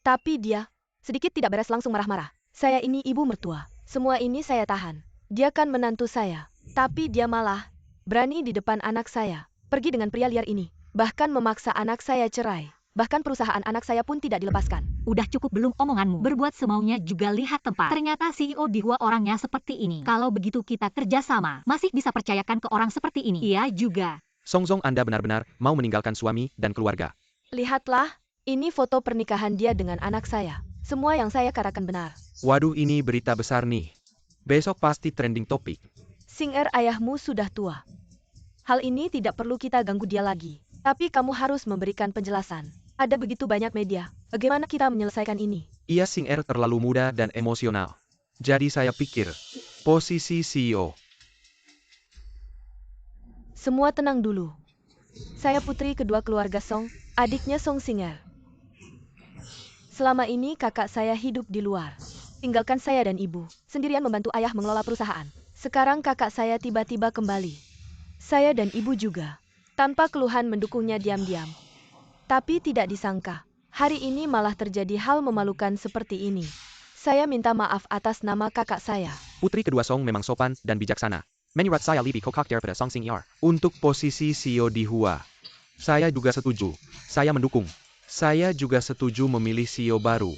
Tapi dia, sedikit tidak beres langsung marah-marah. Saya ini ibu mertua. Semua ini saya tahan. Dia kan menantu saya. Tapi dia malah berani di depan anak saya. Pergi dengan pria liar ini. Bahkan memaksa anak saya cerai. Bahkan perusahaan anak saya pun tidak dilepaskan. Udah cukup belum omonganmu? Berbuat semaunya juga lihat tempat. Ternyata CEO di Hua orangnya seperti ini. Kalau begitu kita kerjasama. Masih bisa percayakan ke orang seperti ini? Iya juga. Song Zong, Anda benar-benar mau meninggalkan suami dan keluarga. Lihatlah, ini foto pernikahan dia dengan anak saya. Semua yang saya katakan benar. Waduh, ini berita besar nih. Besok pasti trending topik. Xing Er, ayahmu sudah tua. Hal ini tidak perlu kita ganggu dia lagi. Tapi kamu harus memberikan penjelasan. Ada begitu banyak media. Bagaimana kita menyelesaikan ini? Ia Xing Er terlalu muda dan emosional. Jadi saya pikir, posisi CEO. Semua tenang dulu. Saya putri kedua keluarga Song, adiknya Song Singer. Selama ini kakak saya hidup di luar. Tinggalkan saya dan ibu, sendirian membantu ayah mengelola perusahaan. Sekarang kakak saya tiba-tiba kembali. Saya dan ibu juga, tanpa keluhan mendukungnya diam-diam. Tapi tidak disangka, hari ini malah terjadi hal memalukan seperti ini. Saya minta maaf atas nama kakak saya. Putri kedua Song memang sopan dan bijaksana. Menurut saya lebih kokak daripada Song Xing'er. Untuk posisi CEO di Hua, saya juga setuju. Saya mendukung. Saya juga setuju memilih CEO baru.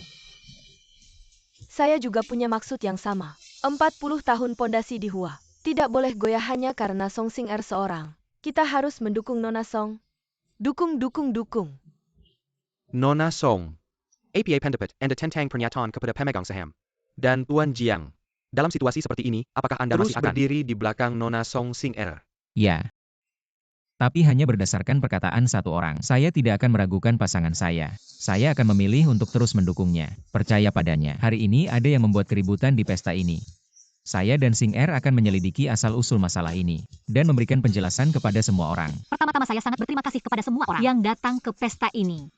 Saya juga punya maksud yang sama. 40 tahun pondasi di Hua. Tidak boleh goyah hanya karena Song Xing'er seorang. Kita harus mendukung Nona Song. Dukung. Nona Song. APA pendapat Anda tentang pernyataan kepada pemegang saham. Dan Tuan Jiang. Dalam situasi seperti ini, apakah Anda Terus masih akan berdiri di belakang Nona Song Xing'er? Ya. Tapi hanya berdasarkan perkataan satu orang. Saya tidak akan meragukan pasangan saya. Saya akan memilih untuk terus mendukungnya. Percaya padanya. Hari ini ada yang membuat keributan di pesta ini. Saya dan Xing'er akan menyelidiki asal-usul masalah ini. Dan memberikan penjelasan kepada semua orang. Pertama-tama saya sangat berterima kasih kepada semua orang yang datang ke pesta ini.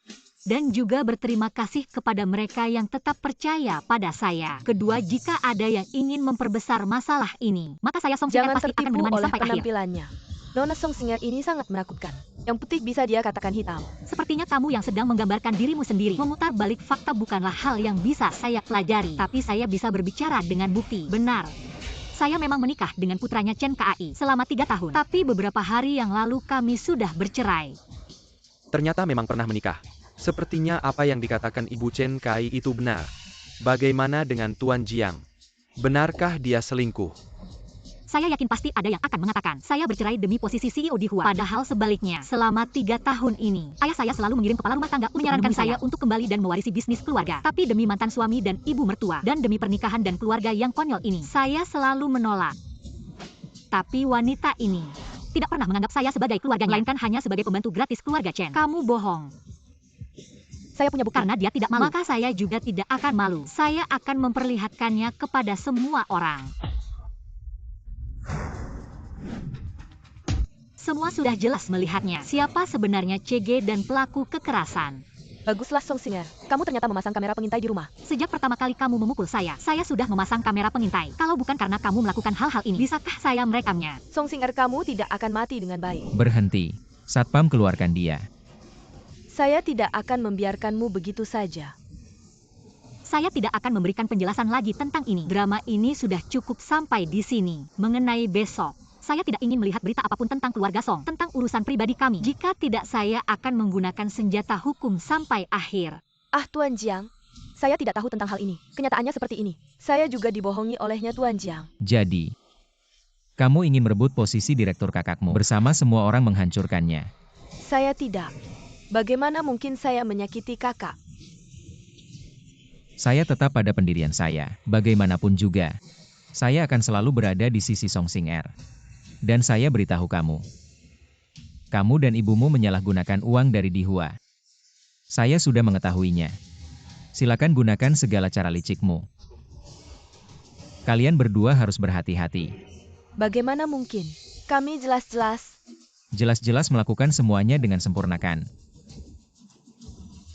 Dan juga berterima kasih kepada mereka yang tetap percaya pada saya. Kedua, jika ada yang ingin memperbesar masalah ini, maka saya Song Xing'er Jangan pasti akan tertipu menemani oleh sampai akhir. penampilannya. Nona Song Xing'er ini sangat menakutkan. Yang putih bisa dia katakan hitam. Sepertinya kamu yang sedang menggambarkan dirimu sendiri. Memutar balik fakta bukanlah hal yang bisa saya pelajari. Tapi saya bisa berbicara dengan bukti. Benar. Saya memang menikah dengan putranya Chen Kai selama 3 tahun. Tapi beberapa hari yang lalu kami sudah bercerai. Ternyata memang pernah menikah. Sepertinya apa yang dikatakan Ibu Chen Kai itu benar. Bagaimana dengan Tuan Jiang? Benarkah dia selingkuh? Saya yakin pasti ada yang akan mengatakan, saya bercerai demi posisi CEO di Hua. Padahal sebaliknya, selama 3 tahun ini, ayah saya selalu mengirim kepala rumah tangga menyarankan saya untuk kembali dan mewarisi bisnis keluarga. Tapi demi mantan suami dan ibu mertua, dan demi pernikahan dan keluarga yang konyol ini, saya selalu menolak. Tapi wanita ini tidak pernah menganggap saya sebagai keluarganya, melainkan hanya sebagai pembantu gratis keluarga Chen. Kamu bohong. Saya punya bukti. Karena dia tidak malu, maka saya juga tidak akan malu. Saya akan memperlihatkannya kepada semua orang. Semua sudah jelas melihatnya. Siapa sebenarnya CG dan pelaku kekerasan. Baguslah Song Xing'er. Kamu ternyata memasang kamera pengintai di rumah. Sejak pertama kali kamu memukul saya sudah memasang kamera pengintai. Kalau bukan karena kamu melakukan hal-hal ini, bisakah saya merekamnya? Song Xing'er, kamu tidak akan mati dengan baik. Berhenti. Satpam keluarkan dia. Saya tidak akan membiarkanmu begitu saja. Saya tidak akan memberikan penjelasan lagi tentang ini. Drama ini sudah cukup sampai di sini. Mengenai besok, saya tidak ingin melihat berita apapun tentang keluarga Song, tentang urusan pribadi kami. Jika tidak, saya akan menggunakan senjata hukum sampai akhir. Ah, Tuan Jiang, saya tidak tahu tentang hal ini. Kenyataannya seperti ini. Saya juga dibohongi olehnya Tuan Jiang. Jadi, kamu ingin merebut posisi direktur kakakmu bersama semua orang menghancurkannya. Saya tidak. Bagaimana mungkin saya menyakiti kakak? Saya tetap pada pendirian saya. Bagaimanapun juga, saya akan selalu berada di sisi Song Xing'er. Dan saya beritahu kamu. Kamu dan ibumu menyalahgunakan uang dari Di Hua. Saya sudah mengetahuinya. Silakan gunakan segala cara licikmu. Kalian berdua harus berhati-hati. Bagaimana mungkin? Kami Jelas-jelas melakukan semuanya dengan sempurnakan.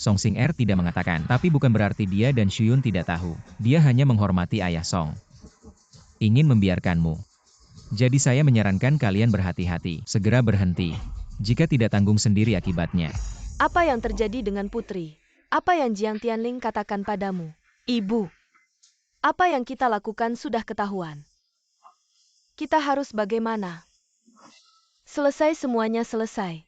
Song Xing'er tidak mengatakan, tapi bukan berarti dia dan Shuyun tidak tahu. Dia hanya menghormati ayah Song. Ingin membiarkanmu. Jadi saya menyarankan kalian berhati-hati, segera berhenti. Jika tidak tanggung sendiri akibatnya. Apa yang terjadi dengan putri? Apa yang Jiang Tianling katakan padamu? Ibu, apa yang kita lakukan sudah ketahuan. Kita harus bagaimana? Selesai semuanya selesai.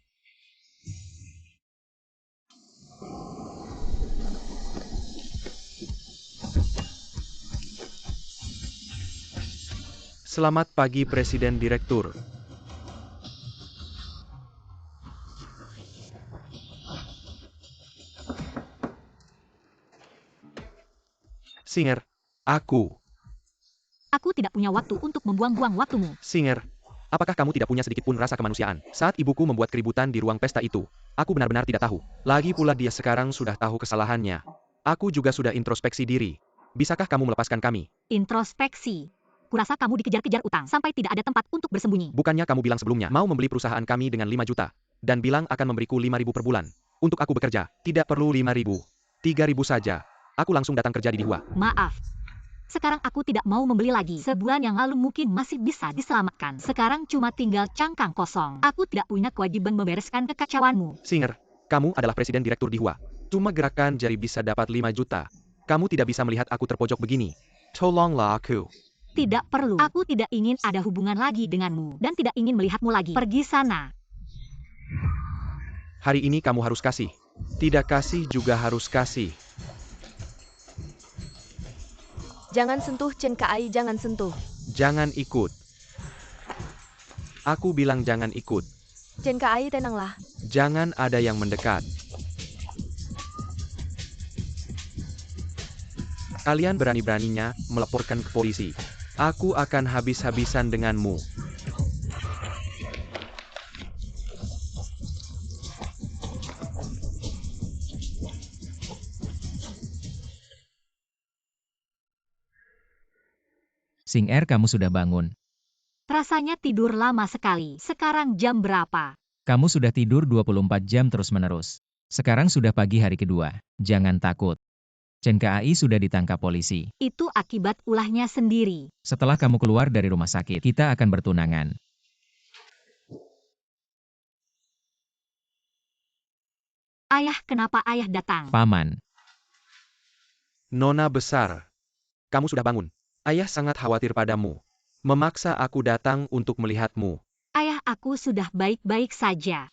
Selamat pagi Presiden Direktur. Xing'er, Aku tidak punya waktu untuk membuang-buang waktumu. Xing'er, apakah kamu tidak punya sedikit pun rasa kemanusiaan? Saat ibuku membuat keributan di ruang pesta itu, aku benar-benar tidak tahu. Lagi pula dia sekarang sudah tahu kesalahannya. Aku juga sudah introspeksi diri. Bisakah kamu melepaskan kami? Introspeksi. Kurasa kamu dikejar-kejar utang sampai tidak ada tempat untuk bersembunyi. Bukannya kamu bilang sebelumnya mau membeli perusahaan kami dengan 5 juta. Dan bilang akan memberiku 5.000 per bulan. Untuk aku bekerja, tidak perlu 5.000. 3.000 saja. Aku langsung datang kerja di Dihua. Maaf. Sekarang aku tidak mau membeli lagi. Sebulan yang lalu mungkin masih bisa diselamatkan. Sekarang cuma tinggal cangkang kosong. Aku tidak punya kewajiban membereskan kekacauanmu. Singer, kamu adalah presiden direktur Dihua. Cuma gerakan jari bisa dapat 5 juta. Kamu tidak bisa melihat aku terpojok begini. Tolonglah aku. Tidak perlu. Aku tidak ingin ada hubungan lagi denganmu. Dan tidak ingin melihatmu lagi. Pergi sana. Hari ini kamu harus kasih. Tidak kasih juga harus kasih. Jangan sentuh Chen Kai, jangan sentuh. Jangan ikut. Aku bilang jangan ikut. Chen Kai, tenanglah. Jangan ada yang mendekat. Kalian berani-beraninya melaporkan ke polisi. Aku akan habis-habisan denganmu. Singer, kamu sudah bangun. Rasanya tidur lama sekali. Sekarang jam berapa? Kamu sudah tidur 24 jam terus-menerus. Sekarang sudah pagi hari kedua. Jangan takut. Chen Kai sudah ditangkap polisi. Itu akibat ulahnya sendiri. Setelah kamu keluar dari rumah sakit, kita akan bertunangan. Ayah, kenapa ayah datang? Paman. Nona besar. Kamu sudah bangun. Ayah sangat khawatir padamu. Memaksa aku datang untuk melihatmu. Ayah, aku sudah baik-baik saja.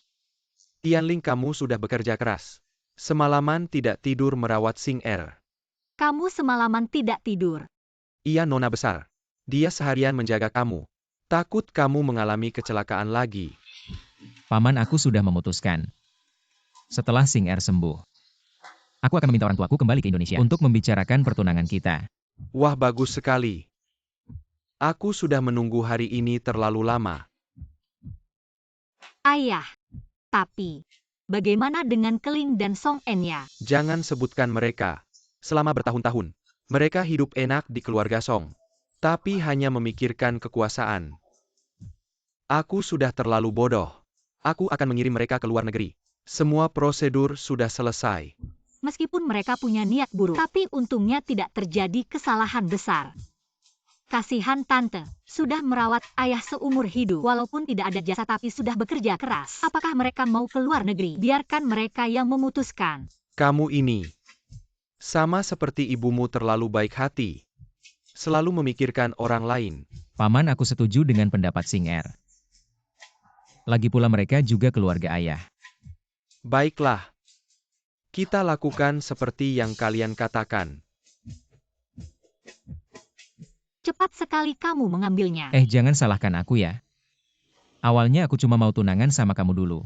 Tianling, kamu sudah bekerja keras. Semalaman tidak tidur merawat Singer. Kamu semalaman tidak tidur. Iya, Nona besar. Dia seharian menjaga kamu. Takut kamu mengalami kecelakaan lagi. Paman, aku sudah memutuskan. Setelah Singer sembuh, aku akan meminta orang tuaku kembali ke Indonesia untuk membicarakan pertunangan kita. Wah, bagus sekali. Aku sudah menunggu hari ini terlalu lama. Ayah. Tapi, bagaimana dengan Keling dan Song En-ya? Jangan sebutkan mereka. Selama bertahun-tahun, mereka hidup enak di keluarga Song. Tapi hanya memikirkan kekuasaan. Aku sudah terlalu bodoh. Aku akan mengirim mereka ke luar negeri. Semua prosedur sudah selesai. Meskipun mereka punya niat buruk, tapi untungnya tidak terjadi kesalahan besar. Kasihan tante, sudah merawat ayah seumur hidup, walaupun tidak ada jasa tapi sudah bekerja keras. Apakah mereka mau ke luar negeri? Biarkan mereka yang memutuskan. Kamu ini sama seperti ibumu, terlalu baik hati. Selalu memikirkan orang lain. Paman, aku setuju dengan pendapat Singer. Lagi pula mereka juga keluarga ayah. Baiklah. Kita lakukan seperti yang kalian katakan. Cepat sekali kamu mengambilnya. Jangan salahkan aku ya. Awalnya aku cuma mau tunangan sama kamu dulu.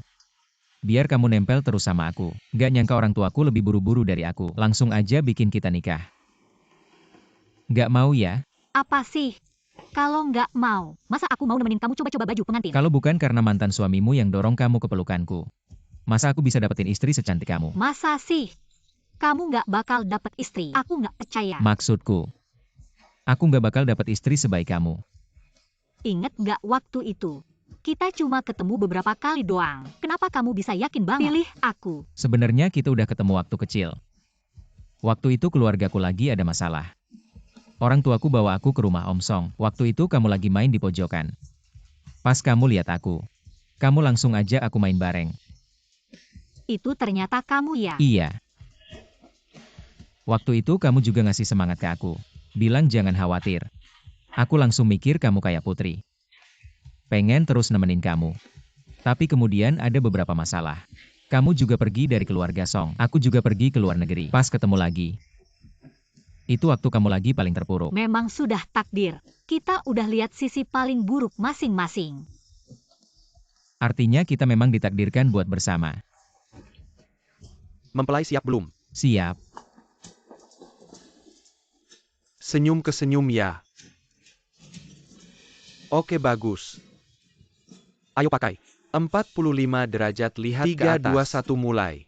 Biar kamu nempel terus sama aku. Gak nyangka orang tuaku lebih buru-buru dari aku. Langsung aja bikin kita nikah. Gak mau ya? Apa sih? Kalau nggak mau, masa aku mau nemenin kamu coba-coba baju pengantin? Kalau bukan karena mantan suamimu yang dorong kamu ke pelukanku, masa aku bisa dapetin istri secantik kamu? Masa sih? Kamu nggak bakal dapet istri. Aku nggak percaya. Maksudku, aku nggak bakal dapet istri sebaik kamu. Ingat nggak waktu itu? Kita cuma ketemu beberapa kali doang. Kenapa kamu bisa yakin banget? Pilih aku. Sebenarnya kita udah ketemu waktu kecil. Waktu itu keluargaku lagi ada masalah. Orang tuaku bawa aku ke rumah Om Song. Waktu itu kamu lagi main di pojokan. Pas kamu lihat aku, kamu langsung aja aku main bareng. Itu ternyata kamu ya? Iya. Waktu itu kamu juga ngasih semangat ke aku. Bilang jangan khawatir. Aku langsung mikir kamu kayak putri. Pengen terus nemenin kamu. Tapi kemudian ada beberapa masalah. Kamu juga pergi dari keluarga Song. Aku juga pergi ke luar negeri. Pas ketemu lagi. Itu waktu kamu lagi paling terpuruk. Memang sudah takdir. Kita udah lihat sisi paling buruk masing-masing. Artinya kita memang ditakdirkan buat bersama. Mempelai siap belum? Siap. Senyum ke senyum ya. Oke, bagus. Ayo pakai. 45 derajat, lihat 3, 2, 1 mulai.